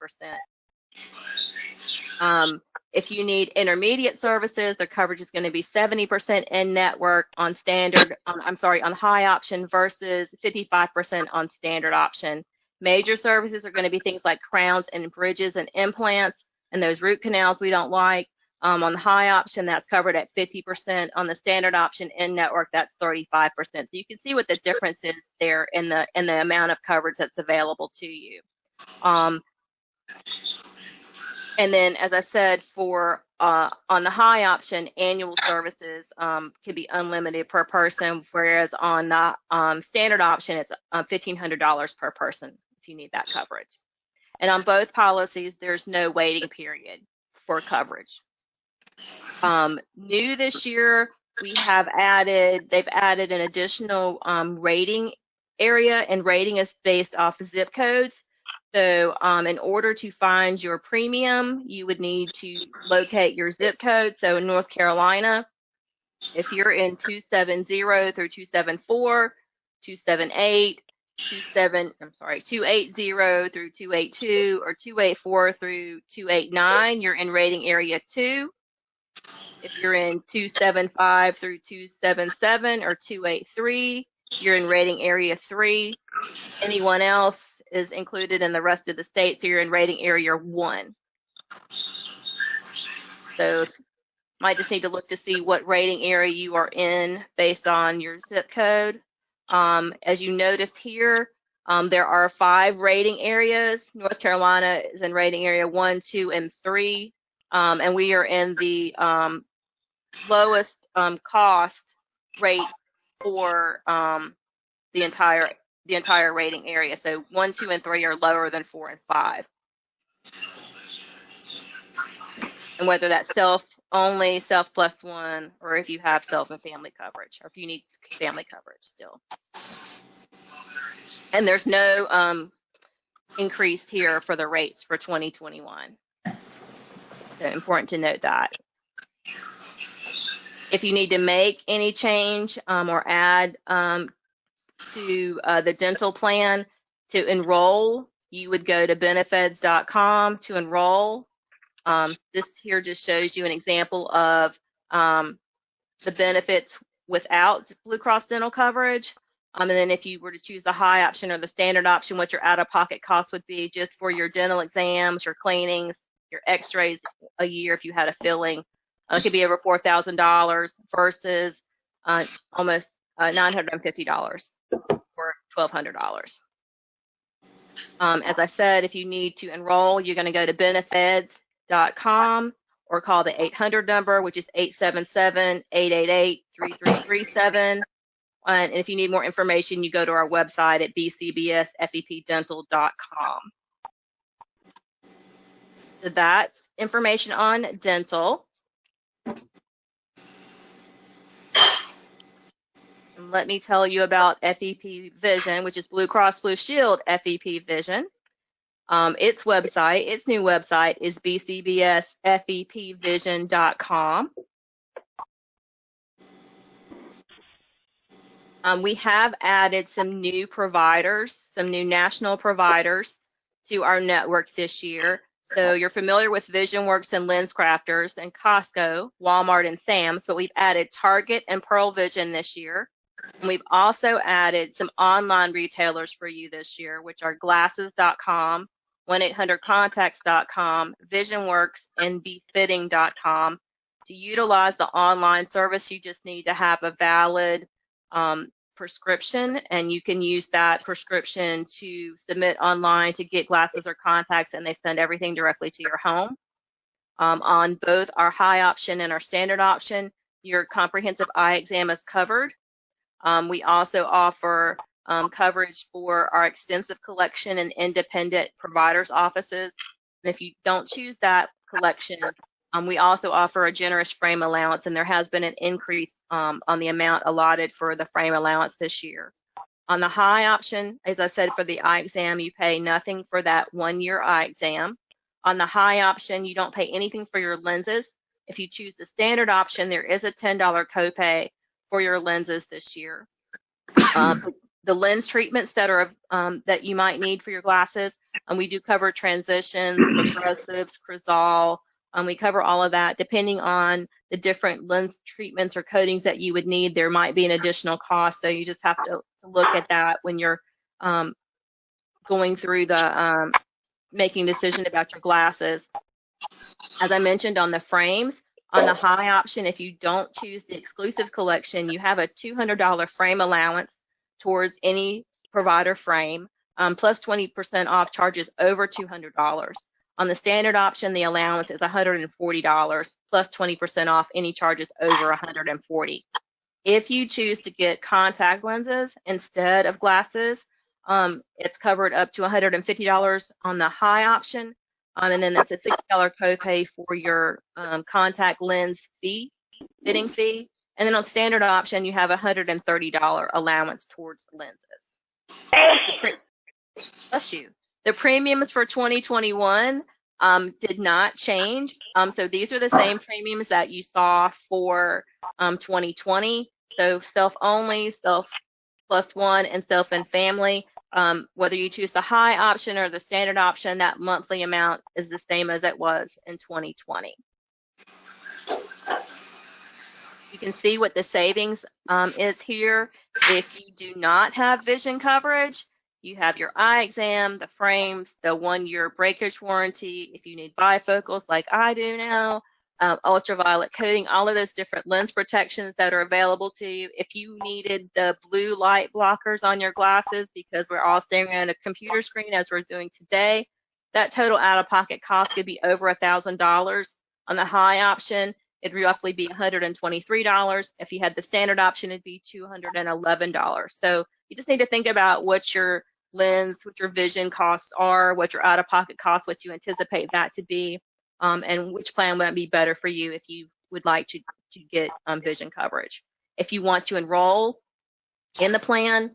If you need intermediate services, the coverage is going to be 70% in network on standard, on high option versus 55% on standard option. Major services are going to be things like crowns and bridges and implants and those root canals we don't like. On the high option, that's covered at 50%. On the standard option in network, that's 35%. So you can see what the difference is there in the amount of coverage that's available to you. And then, as I said, for on the high option, annual services can be unlimited per person, whereas on the standard option, it's $1,500 per person if you need that coverage. And on both policies, there's no waiting period for coverage. New this year, they've added an additional rating area, and rating is based off zip codes. So in order to find your premium, you would need to locate your zip code. So in North Carolina, if you're in 270 through 274, 278, 280 through 282, or 284 through 289, you're in rating area 2. If you're in 275 through 277 or 283, you're in rating area 3. Anyone else is included in the rest of the state, so you're in rating area 1. So you might just need to look to see what rating area you are in based on your zip code. As you notice here, there are 5 rating areas. North Carolina is in rating area 1, 2, and 3, and we are in the lowest cost rate for the entire rating area. So 1, 2, and 3 are lower than 4 and 5. And whether that's self only, self plus one, or if you have self and family coverage, or if you need family coverage still. And there's no increase here for the rates for 2021. So important to note that. If you need to make any change or add to the dental plan to enroll, you would go to benefeds.com to enroll. This here just shows you an example of the benefits without Blue Cross dental coverage. And then if you were to choose the high option or the standard option, what your out-of-pocket cost would be just for your dental exams, your cleanings, your x-rays a year if you had a filling. It could be over $4,000 versus almost $950 or $1,200. As I said, if you need to enroll, you're going to go to benefeds.com or call the 800 number, which is 877-888-3337. And if you need more information, you go to our website at bcbsfepdental.com. So that's information on dental. And let me tell you about FEP Vision, which is Blue Cross Blue Shield FEP Vision. Its new website is bcbsfepvision.com. We have added some new providers, some new national providers to our network this year. So you're familiar with VisionWorks and LensCrafters and Costco, Walmart, and Sam's, but we've added Target and Pearl Vision this year. And we've also added some online retailers for you this year, which are glasses.com, 1-800-contacts.com, VisionWorks, and befitting.com. To utilize the online service, you just need to have a valid prescription, and you can use that prescription to submit online to get glasses or contacts, and they send everything directly to your home. On both our high option and our standard option, your comprehensive eye exam is covered. We also offer coverage for our extensive collection and independent providers' offices. And if you don't choose that collection, we also offer a generous frame allowance, and there has been an increase on the amount allotted for the frame allowance this year. On the high option, as I said, for the eye exam, you pay nothing for that 1-year eye exam. On the high option, you don't pay anything for your lenses. If you choose the standard option, there is a $10 copay for your lenses this year. The lens treatments that are that you might need for your glasses, we do cover transitions, progressives, Crizal. We cover all of that. Depending on the different lens treatments or coatings that you would need, there might be an additional cost. So you just have to look at that when you're going through the making a decision about your glasses. As I mentioned on the frames, on the high option, if you don't choose the exclusive collection, you have a $200 frame allowance towards any provider frame, plus 20% off charges over $200. On the standard option, the allowance is $140, plus 20% off any charges over $140. If you choose to get contact lenses instead of glasses, it's covered up to $150 on the high option, and then that's a $60 copay for your contact lens fitting fee. And then on standard option, you have a $130 allowance towards lenses. Bless you. The premiums for 2021 did not change. So these are the same premiums that you saw for 2020. So self-only, self+1, and self and family. Whether you choose the high option or the standard option, that monthly amount is the same as it was in 2020. You can see what the savings is here. If you do not have vision coverage, you have your eye exam, the frames, the 1-year breakage warranty. If you need bifocals like I do now, ultraviolet coating, all of those different lens protections that are available to you. If you needed the blue light blockers on your glasses because we're all staring at a computer screen as we're doing today, that total out-of-pocket cost could be over $1,000. On the high option, it'd roughly be $123. If you had the standard option, it'd be $211. So you just need to think about what your lens, what your vision costs are, what your out-of-pocket costs, what you anticipate that to be, and which plan would be better for you if you would like to get vision coverage. If you want to enroll in the plan,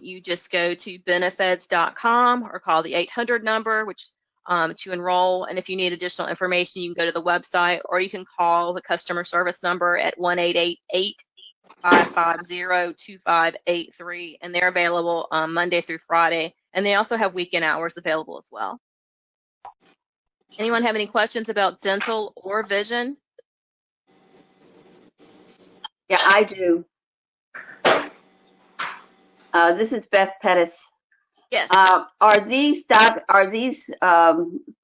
you just go to benefits.com or call the 800 number, which to enroll. And if you need additional information, you can go to the website, or you can call the customer service number at 1-888-550-2583, and they're available Monday through Friday. And they also have weekend hours available as well. Anyone have any questions about dental or vision? Yeah, I do. This is Beth Pettis. Yes. Are these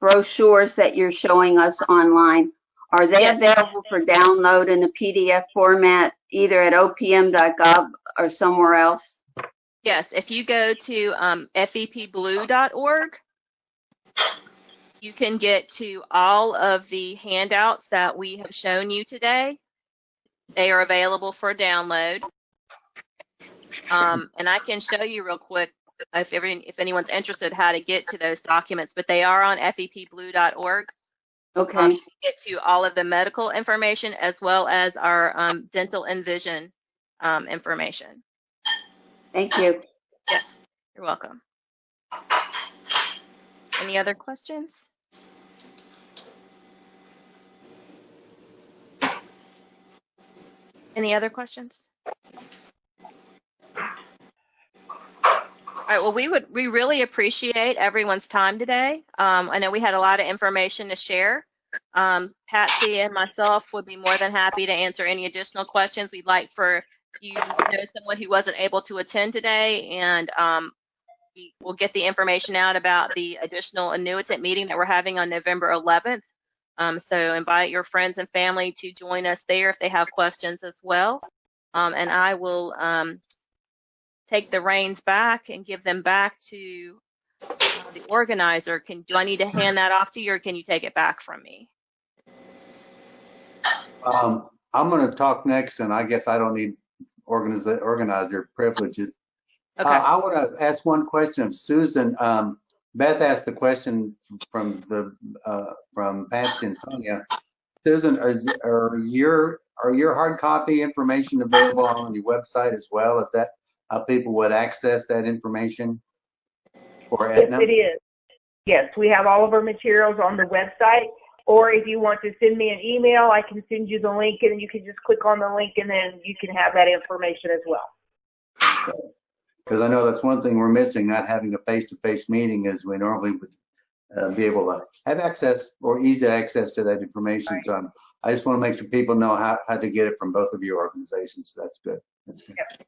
brochures that you're showing us online, are they Yes. available for download in a PDF format, either at opm.gov or somewhere else? Yes. If you go to fepblue.org, you can get to all of the handouts that we have shown you today. They are available for download. And I can show you real quick if anyone's interested how to get to those documents, but they are on fepblue.org. Okay. You can get to all of the medical information as well as our dental and vision information. Thank you. Yes, you're welcome. Any other questions? Any other questions? All right, well, we really appreciate everyone's time today. I know we had a lot of information to share. Patsy and myself would be more than happy to answer any additional questions. We'd like for you to know someone who wasn't able to attend today, and we'll get the information out about the additional annuitant meeting that we're having on November 11th. So invite your friends and family to join us there if they have questions as well. And I will take the reins back and give them back to the organizer. Do I need to hand that off to you, or can you take it back from me? I'm going to talk next, and I guess I don't need organizer privileges. Okay. I want to ask one question of Susan. Beth asked the question from Patsy and Sonia. Susan, are your hard copy information available on your website as well? Is that how people would access that information for Aetna? Yes, it is. Yes, we have all of our materials on the website. Or if you want to send me an email, I can send you the link, and you can just click on the link, and then you can have that information as well. Because I know that's one thing we're missing, not having a face-to-face meeting as we normally would be able to have access or easy access to that information. Right. So I just want to make sure people know how to get it from both of your organizations. So that's good. That's good. Yep.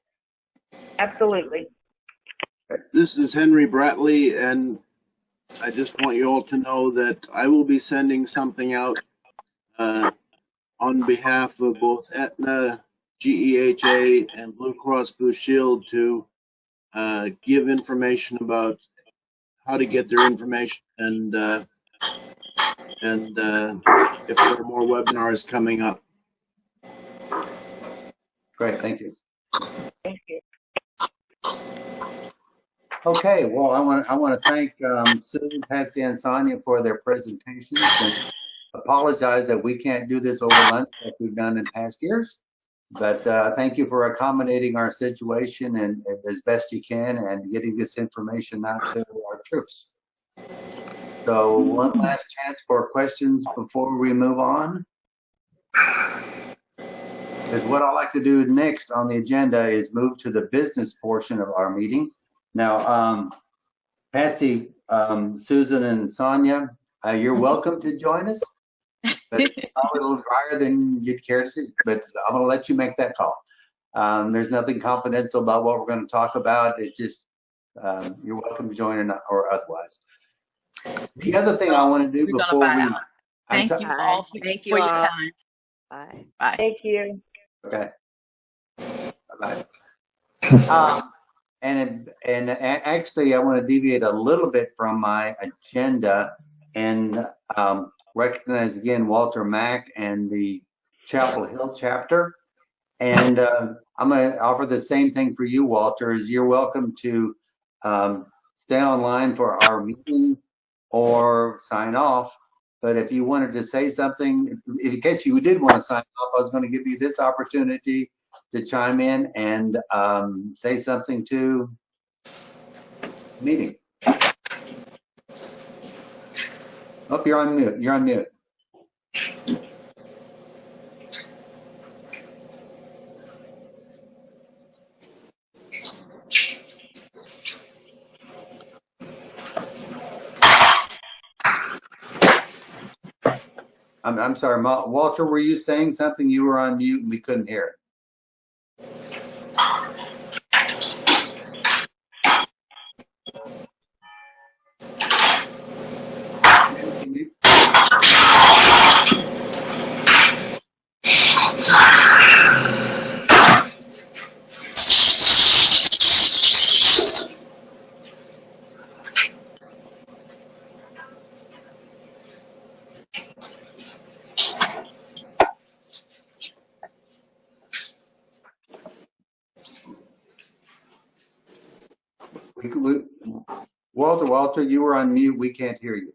Absolutely. This is Henry Bratley, and I just want you all to know that I will be sending something out on behalf of both Aetna, GEHA, and Blue Cross Blue Shield to give information about how to get their information, and if there are more webinars coming up. Great, thank you. Thank you. Okay, well, I want to thank Susan, Patsy, and Sonia for their presentations, and apologize that we can't do this over lunch like we've done in past years. But thank you for accommodating our situation and as best you can and getting this information out to our troops. So one last chance for questions before we move on. Because what I'd like to do next on the agenda is move to the business portion of our meeting. Now, Patsy, Susan, and Sonia, you're welcome to join us. But it's probably a little drier than you'd care to see, but I'm going to let you make that call. There's nothing confidential about what we're going to talk about. It's just, you're welcome to join or otherwise. The other thing I want to do before we... Thank you all for your time. Bye. Bye. Thank you. Okay. Bye-bye. And actually, I want to deviate a little bit from my agenda and recognize again Walter Mack and the Chapel Hill chapter. And I'm going to offer the same thing for you, Walter, is you're welcome to stay online for our meeting or sign off. But if you wanted to say something, in case you did want to sign off, I was going to give you this opportunity to chime in and say something to the meeting. Oh, you're on mute. You're on mute. I'm sorry, Walter, were you saying something? You were on mute and we couldn't hear it. Walter, you were on mute. We can't hear you.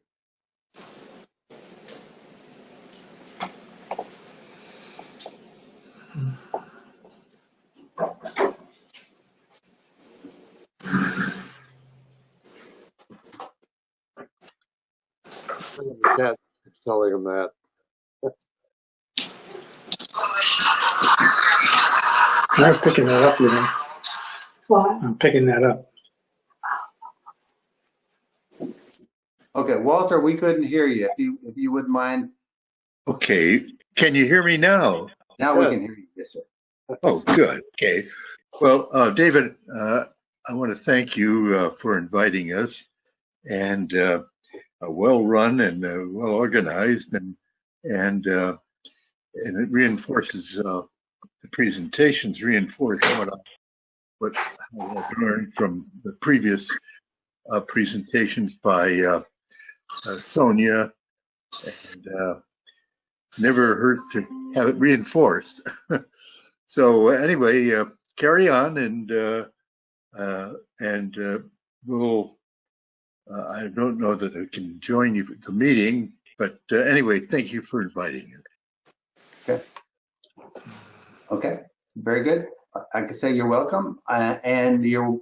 The chat is telling him that. I was picking that up, you know. What? I'm picking that up. Okay, Walter, we couldn't hear you. If you wouldn't mind. Okay, can you hear me now? Now we can hear you. Yes, sir. Oh, good. Okay. Well, David, I want to thank you for inviting us, and well run and well organized, and it reinforces the presentations reinforce what I've learned from the previous presentations by Sonia, and never hurts to have it reinforced. So anyway, carry on, and we'll. I don't know that I can join you at the meeting, but anyway, thank you for inviting us. Okay, very good. I can say you're welcome, and you're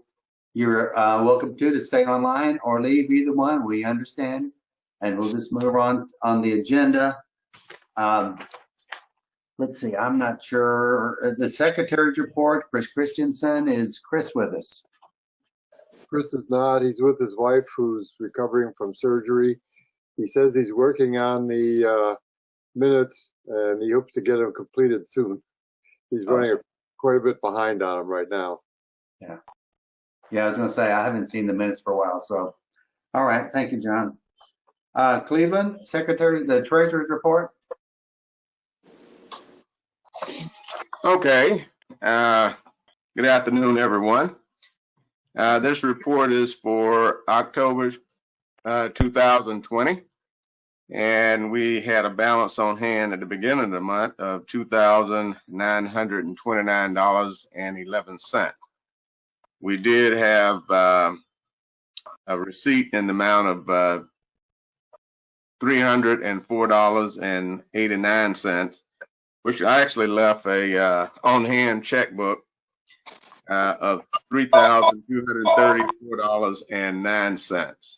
welcome to stay online or leave, either one. We understand, and we'll just move on the agenda. Let's see. I'm not sure. The secretary's report. Chris Christensen. Is Chris with us? Chris is not. He's with his wife who's recovering from surgery. He says he's working on the minutes and he hopes to get them completed soon. He's running quite a bit behind on them right now. Yeah. Yeah, I was going to say, I haven't seen the minutes for a while. So, all right. Thank you, John. Cleveland, Secretary, the Treasurer's report. Okay. Good afternoon, everyone. This report is for October 2020, and we had a balance on hand at the beginning of the month of $2,929.11. We did have a receipt in the amount of $304.89, which I actually left a on-hand checkbook of $3,234.09.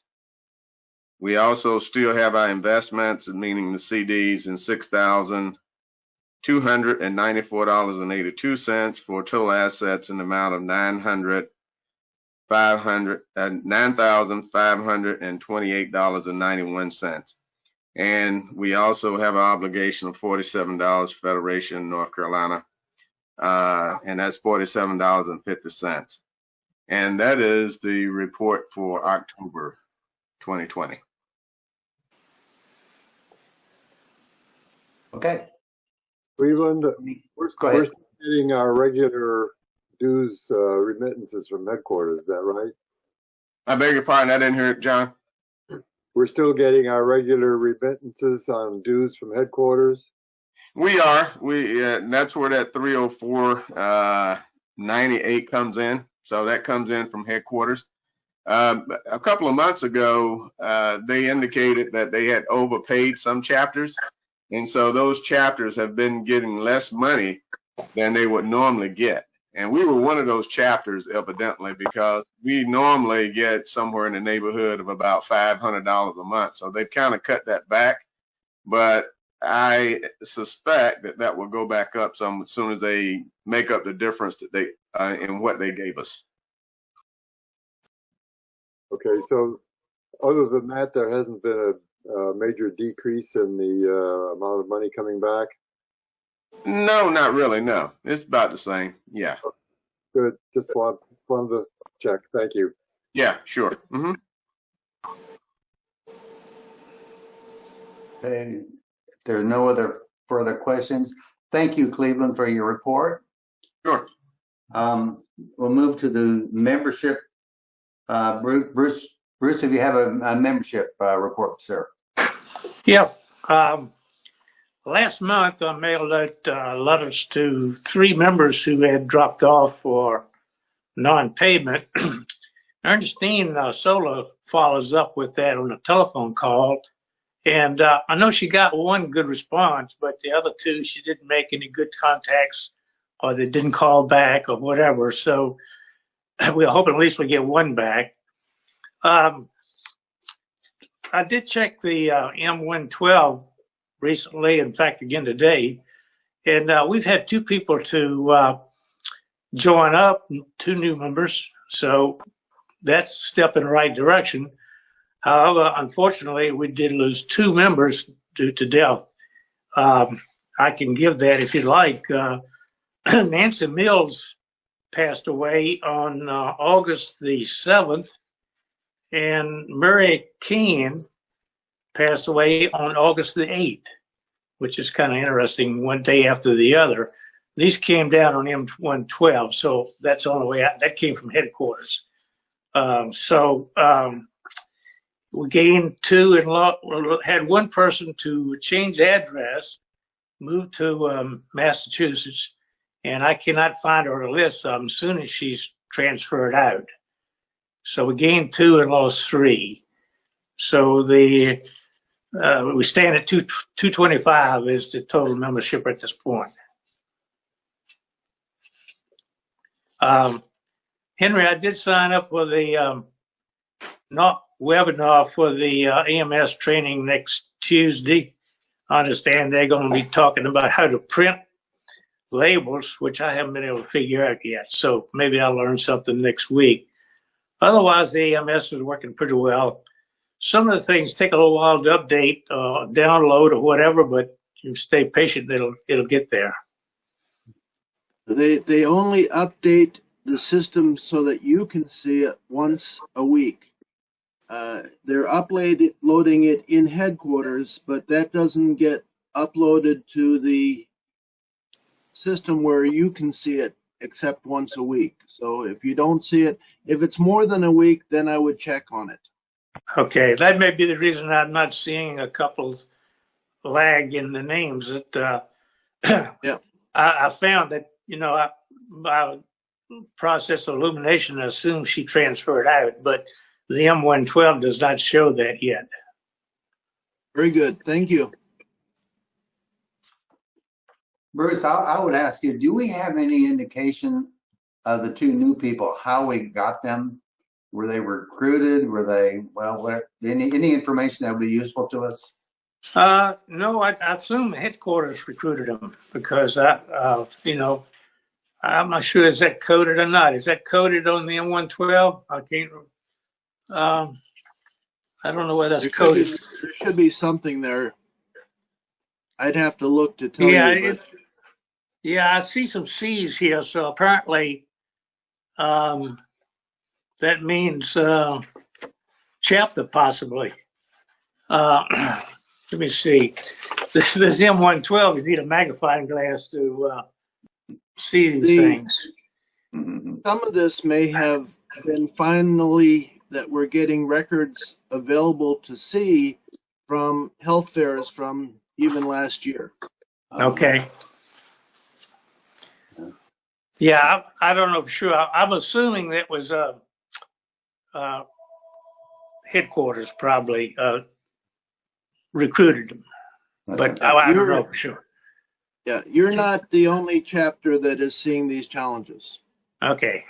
We also still have our investments, meaning the CDs, and $6,294.82 for total assets in the amount of $9,528.91. And we also have an obligation of $47 Federation, North Carolina, and that's $47.50. And that is the report for October 2020. Okay. Cleveland, Go we're ahead. still getting our regular dues remittances from headquarters. Is that right? I beg your pardon, I didn't hear it, John. We're still getting our regular remittances on dues from headquarters. We are. That's where that 304.98 comes in. So that comes in from headquarters. A couple of months ago, they indicated that they had overpaid some chapters. And so those chapters have been getting less money than they would normally get. And we were one of those chapters, evidently, because we normally get somewhere in the neighborhood of about $500 a month. So they've kind of cut that back. But I suspect that that will go back up some as soon as they make up the difference that they in what they gave us. Okay, so other than that, there hasn't been a major decrease in the amount of money coming back? No, not really. No, it's about the same. Yeah. Good. Just wanted to check. Thank you. Yeah, sure. Mm-hmm. Okay. If there are no other further questions, thank you, Cleveland, for your report. Sure. We'll move to the membership. Bruce, if you have a membership report, sir. Yep. Last month, I mailed out letters to 3 members who had dropped off for non-payment. Ernestine Sola follows up with that on a telephone call. And I know she got one good response, but the other 2, she didn't make any good contacts, or they didn't call back or whatever. So we're hoping at least we get one back. I did check the M112 recently, in fact, again today, and we've had 2 people to join up, 2 new members, so that's a step in the right direction. However, unfortunately, we did lose 2 members due to death. I can give that if you'd like. Nancy Mills passed away on August the 7th, and Murray Keane passed away on August the 8th, which is kind of interesting, one day after the other. These came down on M112, so that's the only way out. That came from headquarters. We gained 2 and had one person to change address, move to Massachusetts, and I cannot find her on the list, so I'm assuming she's transferred out. So we gained 2 and lost 3. So we stand at 225 is the total membership at this point. Henry, I did sign up for the webinar for the EMS training next Tuesday. I understand they're going to be talking about how to print labels, which I haven't been able to figure out yet. So maybe I'll learn something next week. Otherwise, the EMS is working pretty well. Some of the things take a little while to update, download, or whatever, but you stay patient, it'll get there. They only update the system so that you can see it once a week. They're uploading it in headquarters, but that doesn't get uploaded to the system where you can see it except once a week. So if you don't see it, if it's more than a week, then I would check on it. Okay, that may be the reason I'm not seeing a couple lag in the names. That Yeah. I found that, by process of illumination, I assume she transferred out, but the M112 does not show that yet. Very good. Thank you. Bruce, I would ask you, do we have any indication of the two new people, how we got them? Were they recruited? Were they, well, any information that would be useful to us? No, I assume headquarters recruited them because I'm not sure is that coded or not. Is that coded on the M112? I can't. I don't know whether that's coded. There should be something there. I'd have to look to tell Yeah, you, but yeah, I see some C's here, so apparently that means chapter possibly. Let me see. This M112, you need a magnifying glass to see these things. some of this may have been finally that we're getting records available to see from health fairs from even last year. Okay. Yeah, I don't know for sure. I'm assuming that was headquarters probably recruited them, but I don't know for sure. Yeah, you're not the only chapter that is seeing these challenges. Okay.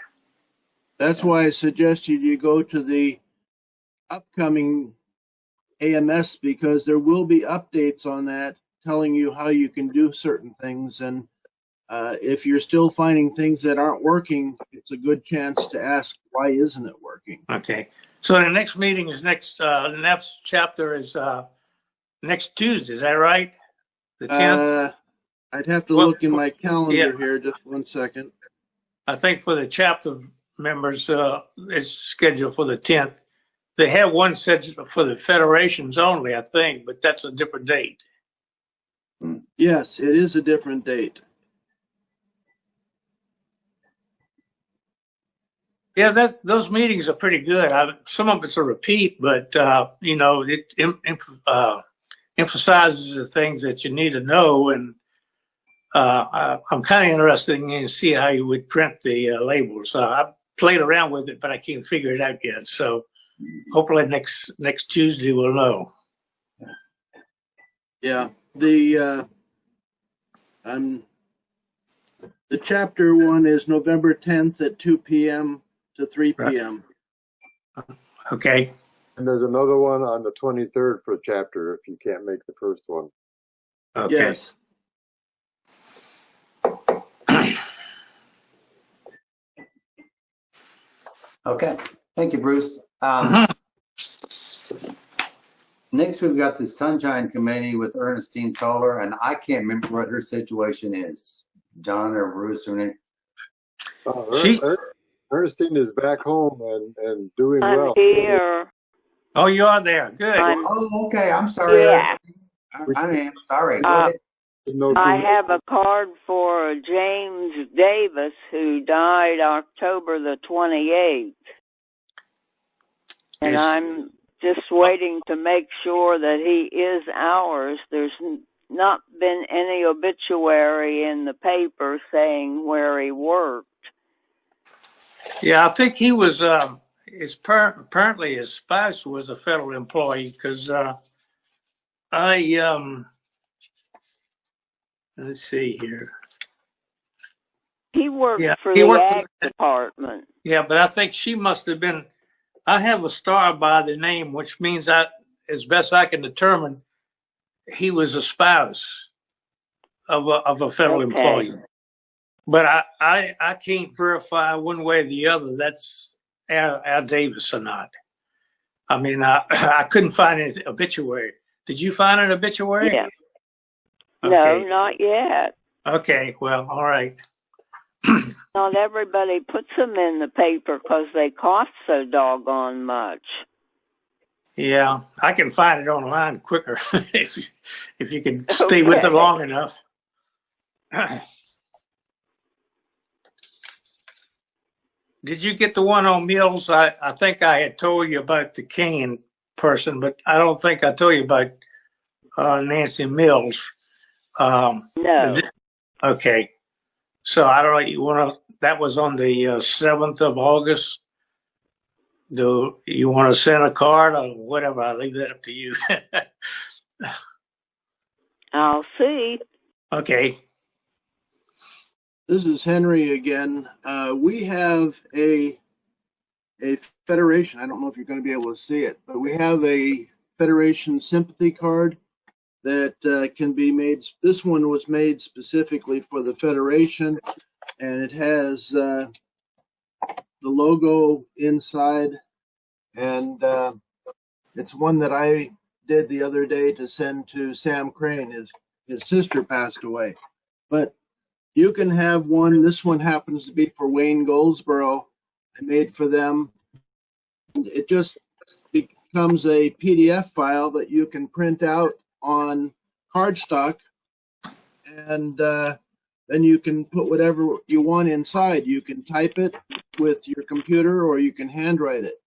That's why I suggested you go to the upcoming AMS because there will be updates on that telling you how you can do certain things. And if you're still finding things that aren't working, it's a good chance to ask, why isn't it working? Okay. So the next meeting is the next chapter is next Tuesday. Is that right? The 10th? I'd have to look in my calendar here. Just one second. I think for the chapter members, it's scheduled for the 10th. They have one scheduled for the federations only, I think, but that's a different date. Yes, it is a different date. Yeah, those meetings are pretty good. Some of it's a repeat, but it emphasizes the things that you need to know. And I'm kind of interested in see how you would print the labels. I played around with it, but I can't figure it out yet. So hopefully next Tuesday we'll know. Yeah, the chapter one is November 10th at 2 p.m. to 3 p.m. Okay. And there's another one on the 23rd for chapter if you can't make the first one. Okay. Yes. Okay. Thank you, Bruce. Next, we've got the Sunshine Committee with Ernestine Solar, and I can't remember what her situation is. John or Bruce or anything. Ernestine is back home and doing well. I'm here. Oh, you are there. Good. Oh, okay. I'm sorry. Yeah. I am sorry. Go ahead. I have a card for James Davis, who died October the 28th. And I'm just waiting to make sure that he is ours. There's not been any obituary in the paper saying where he worked. Yeah, I think he was, apparently his spouse was a federal employee because let's see here. He worked for the ag department. Yeah, but I think she must have been, I have a star by the name, which means as best I can determine, he was a spouse of a federal employee. But I can't verify one way or the other that's Al Davis or not. I mean, I couldn't find an obituary. Did you find an obituary? Yeah. Okay. No, not yet. Okay, well, all right. Not everybody puts them in the paper because they cost so doggone much. Yeah, I can find it online quicker if you can stay with it long enough. Did you get the one on Mills? I think I had told you about the Kane person, but I don't think I told you about Nancy Mills. No. Okay. So I don't know. That was on the 7th of August. Do you want to send a card or whatever? I'll leave that up to you. I'll see. Okay. This is Henry again. We have a Federation. I don't know if you're going to be able to see it, but we have a Federation sympathy card that can be made. This one was made specifically for the Federation, and it has the logo inside, and it's one that I did the other day to send to Sam Crane. His sister passed away, but you can have one. This one happens to be for Wayne Goldsboro. I made for them. It just becomes a PDF file that you can print out on cardstock, and then you can put whatever you want inside. You can type it with your computer, or you can handwrite it.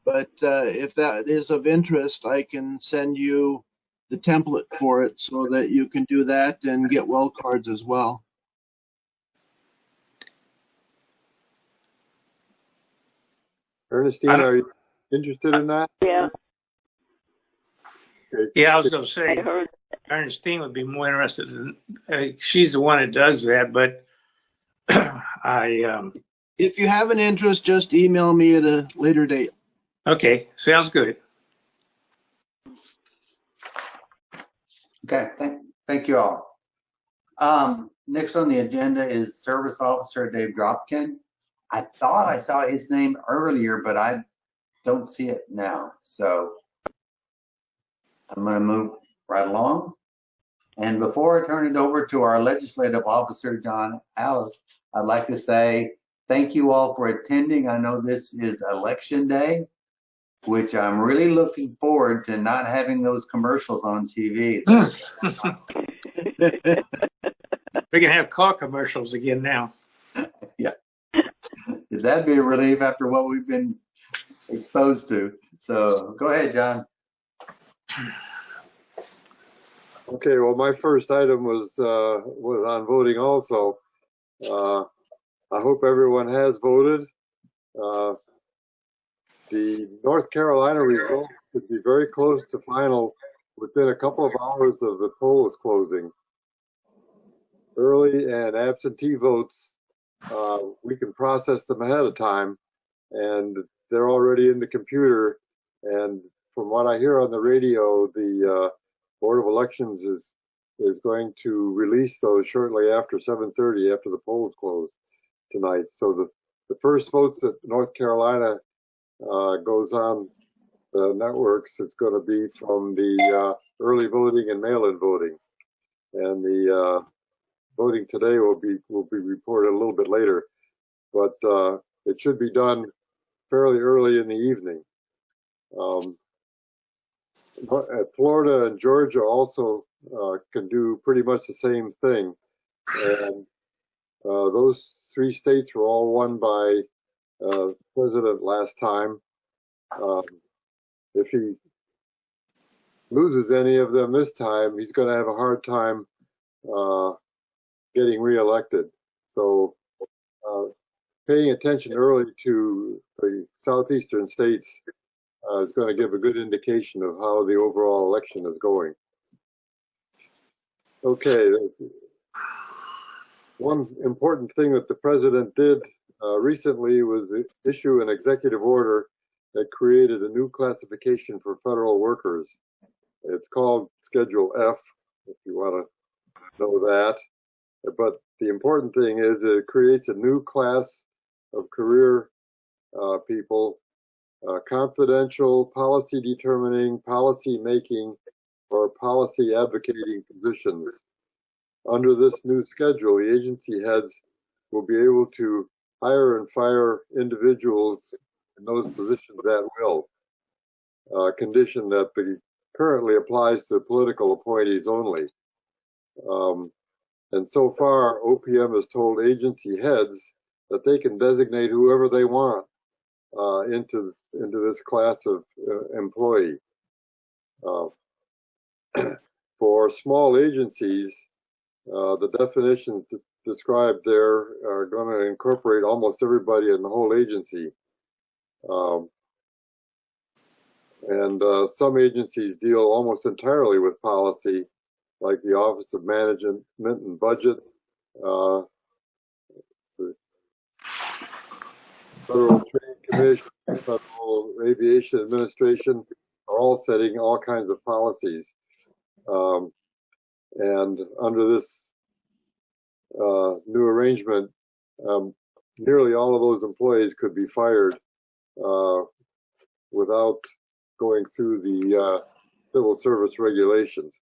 But if that is of interest, I can send you the template for it so that you can do that and get well cards as well. Ernestine, are you interested in that? Yeah, Okay. Yeah, I was going to I say heard. Ernestine would be more interested in. She's the one that does that, but If you have an interest, just email me at a later date. Okay, sounds good. Okay, thank you all. Next on the agenda is Service Officer Dave Dropkin. I thought I saw his name earlier, but I don't see it now. So I'm going to move right along. And before I turn it over to our Legislative Officer, John Alice, I'd like to say thank you all for attending. I know this is Election Day, which I'm really looking forward to not having those commercials on TV. We can have car commercials again now. Yeah. That'd be a relief after what we've been exposed to. So go ahead, John. Okay, well, my first item was on voting also. I hope everyone has voted. The North Carolina results could be very close to final within a couple of hours of the polls closing. Early and absentee votes, we can process them ahead of time, and they're already in the computer. And from what I hear on the radio, the Board of Elections is going to release those shortly after 7:30, after the polls close tonight. So the first votes that North Carolina goes on the networks, it's going to be from the early voting and mail-in voting, and the voting today will be reported a little bit later, but it should be done fairly early in the evening. Florida and Georgia also can do pretty much the same thing, and those three states were all won by president last time. If he loses any of them this time, he's going to have a hard time getting reelected. So paying attention early to the southeastern states is going to give a good indication of how the overall election is going. Okay, one important thing that the president did recently was issue an executive order that created a new classification for federal workers. It's called Schedule F, if you want to know that. But the important thing is that it creates a new class of career people, confidential, policy determining, policy making, or policy advocating positions. Under this new schedule, the agency heads will be able to hire and fire individuals in those positions at will, a condition that currently applies to political appointees only. And so far, OPM has told agency heads that they can designate whoever they want into this class of employee. For small agencies, the definitions described there are going to incorporate almost everybody in the whole agency. And some agencies deal almost entirely with policy, like the Office of Management and Budget, Federal Trade Commission, Federal Aviation Administration are all setting all kinds of policies. And under this new arrangement, nearly all of those employees could be fired without going through the civil service regulations.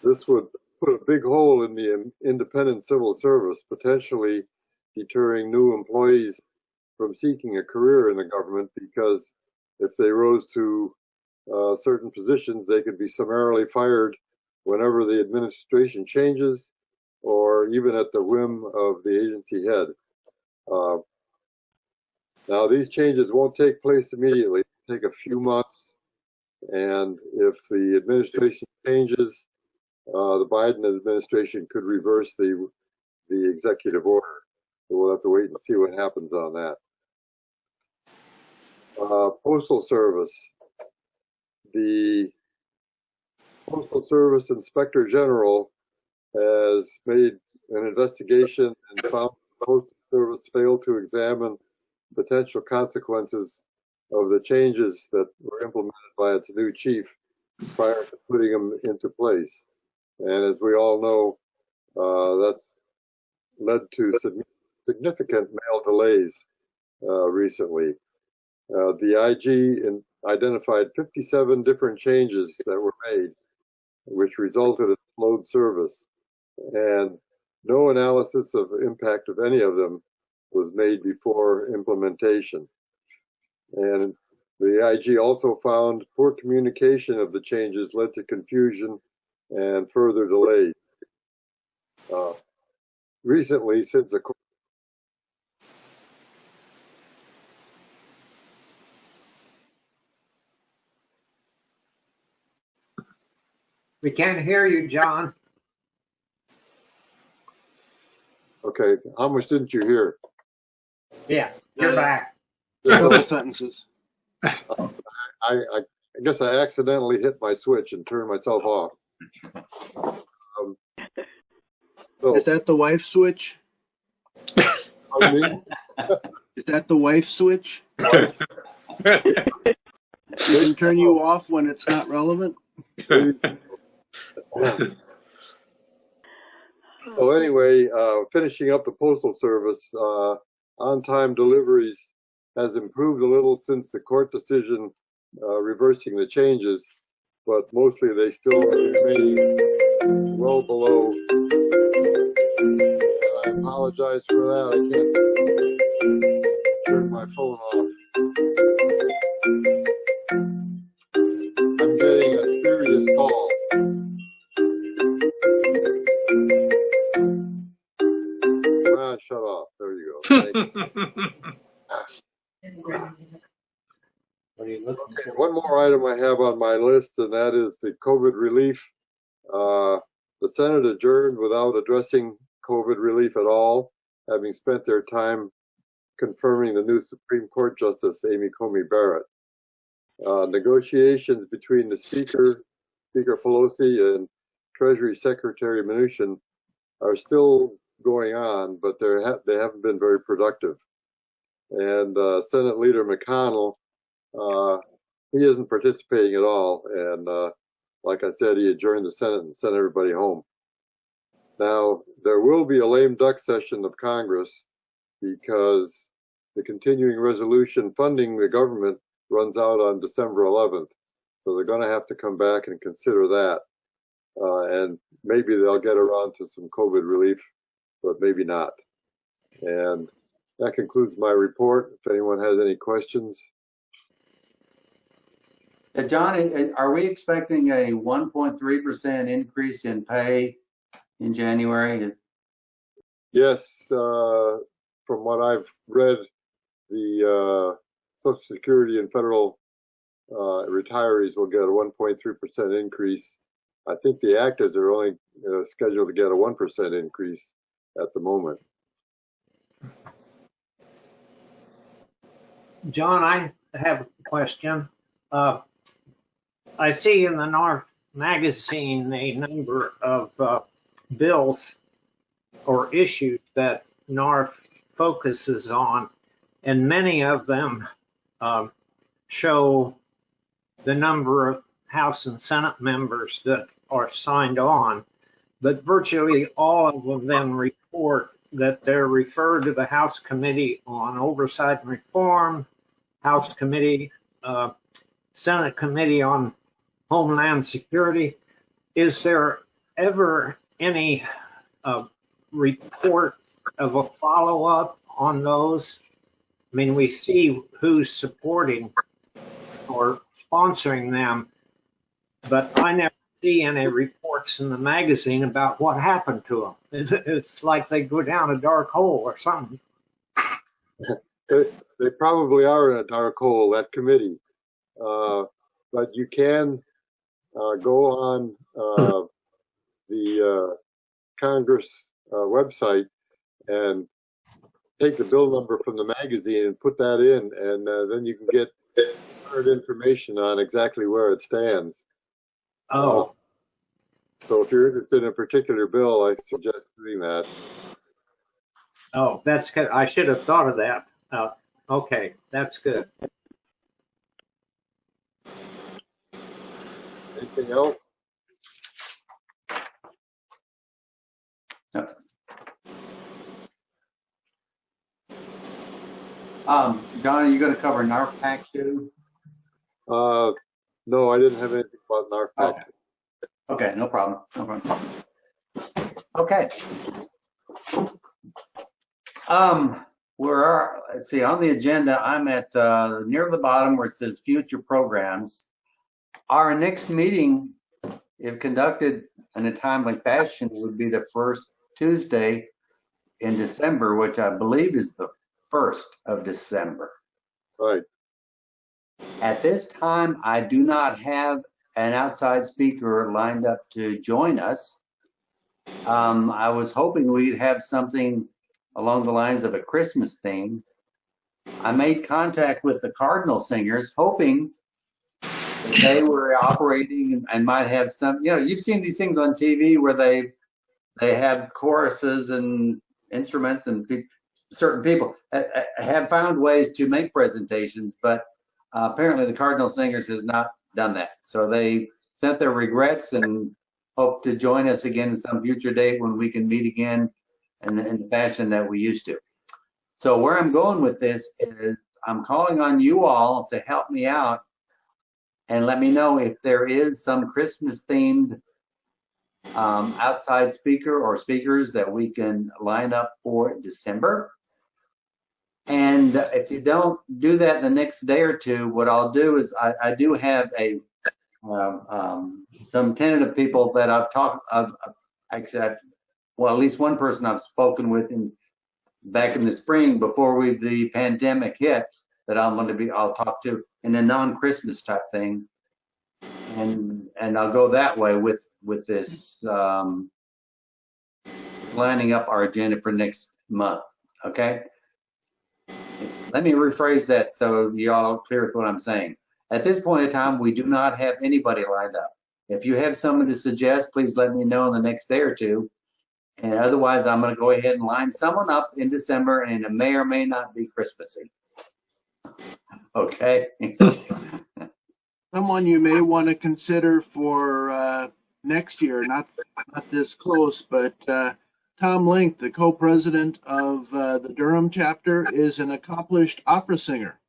This would put a big hole in the independent civil service, potentially deterring new employees from seeking a career in the government, because if they rose to certain positions, they could be summarily fired whenever the administration changes, or even at the whim of the agency head. Now, these changes won't take place immediately. It'll take a few months, and if the administration changes, the Biden administration could reverse the executive order. So we'll have to wait and see what happens on that. Postal Service. The Postal Service Inspector General has made an investigation and found the Postal Service failed to examine potential consequences of the changes that were implemented by its new chief prior to putting them into place. And as we all know, that's led to significant mail delays recently. The IG identified 57 different changes that were made, which resulted in slowed service, and no analysis of impact of any of them was made before implementation. And the IG also found poor communication of the changes led to confusion and further delays. Recently, since the We can't hear you, John. Okay, how much didn't you hear? Yeah, you're back. Couple sentences. I guess I accidentally hit my switch and turned myself off. Is that the wife switch? Pardon me? Is that the wife switch? Doesn't turn you off when it's not relevant? So anyway, finishing up the Postal Service, on-time deliveries has improved a little since the court decision reversing the changes, but mostly they still remain well below. And I apologize for that. I can't turn my phone off. I'm getting a serious call. Shut off. There you go. Okay, one more item I have on my list, and that is the COVID relief. The Senate adjourned without addressing COVID relief at all, having spent their time confirming the new Supreme Court Justice Amy Coney Barrett. Negotiations between the Speaker Pelosi, and Treasury Secretary Mnuchin are still going on, but they haven't been very productive. And Senate Leader McConnell, he isn't participating at all. And like I said, he adjourned the Senate and sent everybody home. Now, there will be a lame duck session of Congress because the continuing resolution funding the government runs out on December 11th. So they're going to have to come back and consider that. And maybe they'll get around to some COVID relief, but maybe not. And that concludes my report. If anyone has any questions. John, are we expecting a 1.3% increase in pay in January? Yes, from what I've read, the Social Security and federal retirees will get a 1.3% increase. I think the actives are only scheduled to get a 1% increase at the moment. John, I have a question. I see in the North magazine a number of bills or issues that NARF focuses on, and many of them show the number of House and Senate members that are signed on, but virtually all of them report that they're referred to the House Committee on Oversight and Reform, House Committee, Senate Committee on Homeland Security. Is there ever any report of a follow-up on those? I mean, we see who's supporting or sponsoring them, but I never see any reports in the magazine about what happened to them. It's like they go down a dark hole or something. They probably are in a dark hole, that committee. But you can go on the Congress website and take the bill number from the magazine and put that in, and then you can get current information on exactly where it stands. Oh. So if you're interested in a particular bill, I suggest doing that. Oh, that's good. I should have thought of that. Okay, that's good. Anything else? No. Don, are you going to cover NARPAC too? No, I didn't have anything about NARPAC. Okay, no problem. No problem. Okay. Let's see, on the agenda, I'm at near the bottom where it says future programs. Our next meeting, if conducted in a timely fashion, would be the first Tuesday in December, which I believe is the 1st of December. Right. At this time, I do not have an outside speaker lined up to join us. I was hoping we'd have something along the lines of a Christmas theme. I made contact with the Cardinal Singers, hoping that they were operating and might have some, you've seen these things on TV where they have choruses and instruments, and certain people have found ways to make presentations, but apparently the Cardinal Singers has not done that. So they sent their regrets and hope to join us again in some future date when we can meet again in the fashion that we used to. So where I'm going with this is I'm calling on you all to help me out and let me know if there is some Christmas themed outside speaker or speakers that we can line up for December. And if you don't do that the next day or two, what I'll do is I do have some tentative people that I've talked of, except, well, at least one person I've spoken with back in the spring before the pandemic hit, that I'll talk to in a non-Christmas type thing, and I'll go that way with this lining up our agenda for next month. Okay. Let me rephrase that so you all are clear with what I'm saying. At this point in time, we do not have anybody lined up. If you have someone to suggest, please let me know in the next day or two. And otherwise, I'm going to go ahead and line someone up in December, and it may or may not be Christmassy. Okay. Someone you may want to consider for next year, not this close, but Tom Link, the co-president of the Durham chapter, is an accomplished opera singer.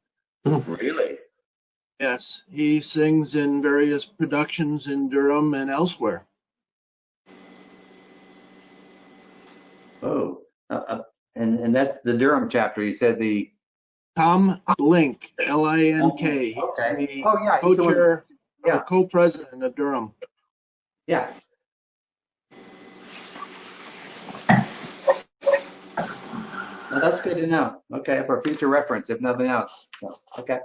Really? Yes, he sings in various productions in Durham and elsewhere. Oh, and that's the Durham chapter. You said the Tom Link, L-I-N-K. Okay. Oh yeah, co-chair, or co-president of Durham. Yeah. Well, that's good to know. Okay, for future reference, if nothing else. Okay.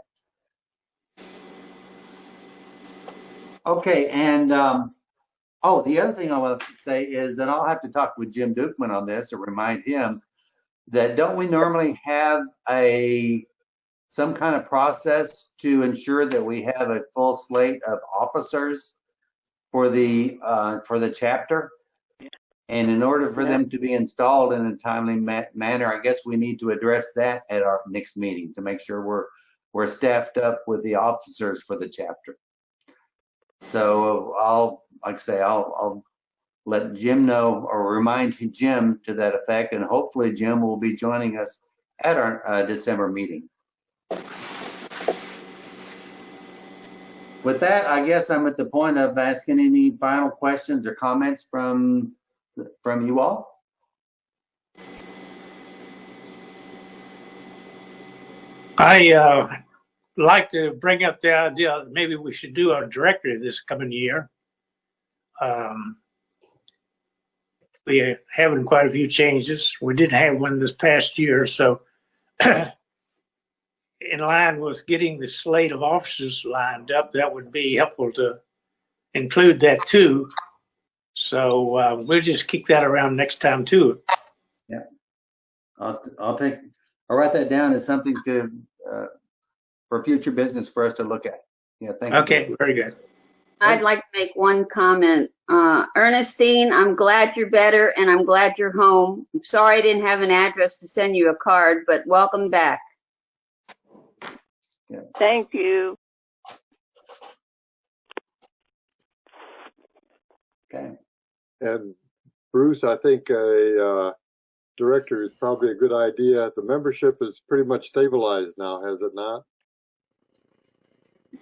Okay, and the other thing I want to say is that I'll have to talk with Jim Dukeman on this or remind him that don't we normally have some kind of process to ensure that we have a full slate of officers for the chapter? And in order for them to be installed in a timely manner, I guess we need to address that at our next meeting to make sure we're staffed up with the officers for the chapter. So I'll let Jim know or remind Jim to that effect, and hopefully Jim will be joining us at our December meeting. With that, I guess I'm at the point of asking any final questions or comments from you all. I like to bring up the idea that maybe we should do a directory this coming year. We are having quite a few changes. We didn't have one this past year, so in line with getting the slate of officers lined up, that would be helpful to include that too. So we'll just kick that around next time too. Yeah, I'll write that down as something to for future business for us to look at. Yeah, thank you. Okay, very good. I'd like to make one comment. Ernestine, I'm glad you're better and I'm glad you're home. I'm sorry I didn't have an address to send you a card, but welcome back. Yeah. Thank you. Okay. And Bruce, I think a director is probably a good idea. The membership is pretty much stabilized now, has it not?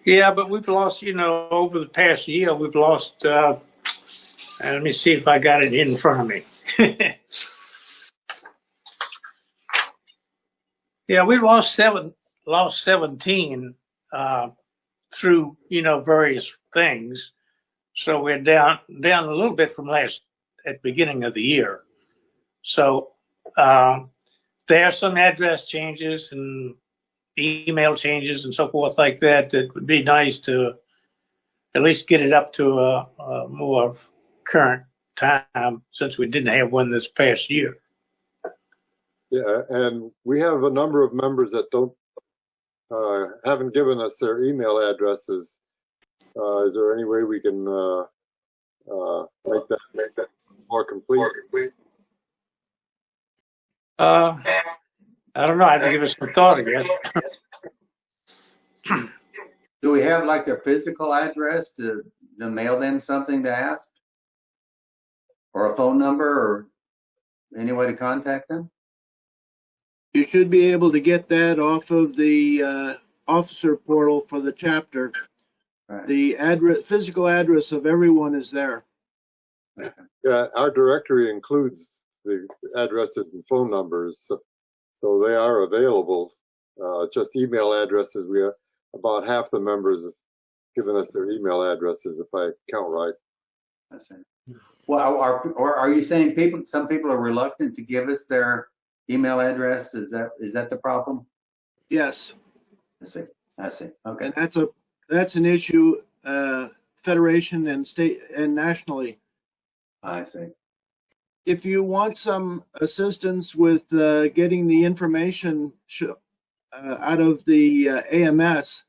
Yeah, but we've lost, over the past year, we've lost, let me see if I got it in front of me. Yeah, we lost 17 through, various things. So we're down a little bit from at the beginning of the year. So there are some address changes and email changes and so forth like that. That would be nice to at least get it up to a more current time, since we didn't have one this past year. Yeah, and we have a number of members that haven't given us their email addresses. Is there any way we can make that more complete? I don't know. I have to give it some thought again. Do we have like their physical address to mail them something to ask? Or a phone number or any way to contact them? You should be able to get that off of the officer portal for the chapter. Right. The physical address of everyone is there. Yeah, our directory includes the addresses and phone numbers, so they are available. Just email addresses. We have about half the members have given us their email addresses, if I count right. I see. Well, are you saying some people are reluctant to give us their email address? Is that the problem? Yes. I see. Okay. And that's an issue, federation and state and nationally. I see. If you want some assistance with getting the information out of the AMS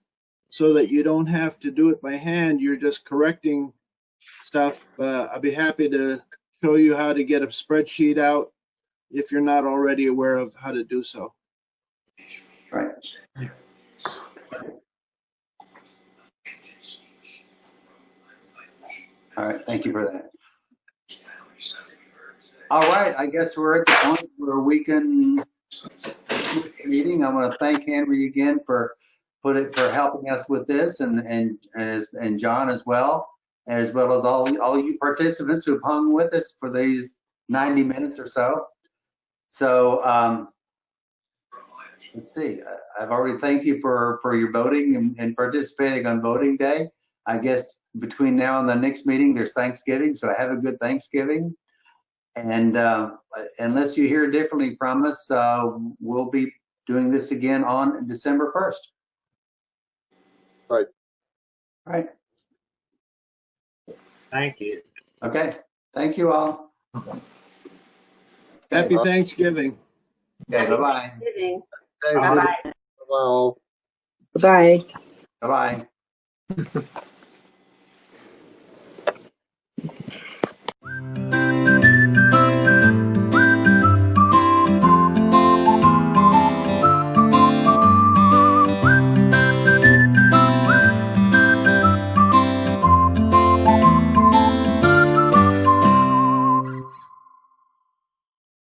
so that you don't have to do it by hand, you're just correcting stuff, I'd be happy to show you how to get a spreadsheet out if you're not already aware of how to do so. Right. All right, thank you for that. All right, I guess we're at the point where we can meeting. I want to thank Henry again for helping us with this, and John as well as all you participants who've hung with us for these 90 minutes or so. So let's see. I've already thanked you for your voting and participating on voting day. I guess between now and the next meeting, there's Thanksgiving, so have a good Thanksgiving. And unless you hear differently from us, we'll be doing this again on December 1st. Right. Right. Thank you. Okay. Thank you all. Happy Thanksgiving. Okay. Bye-bye. Bye-bye. Well. Bye. Bye-bye.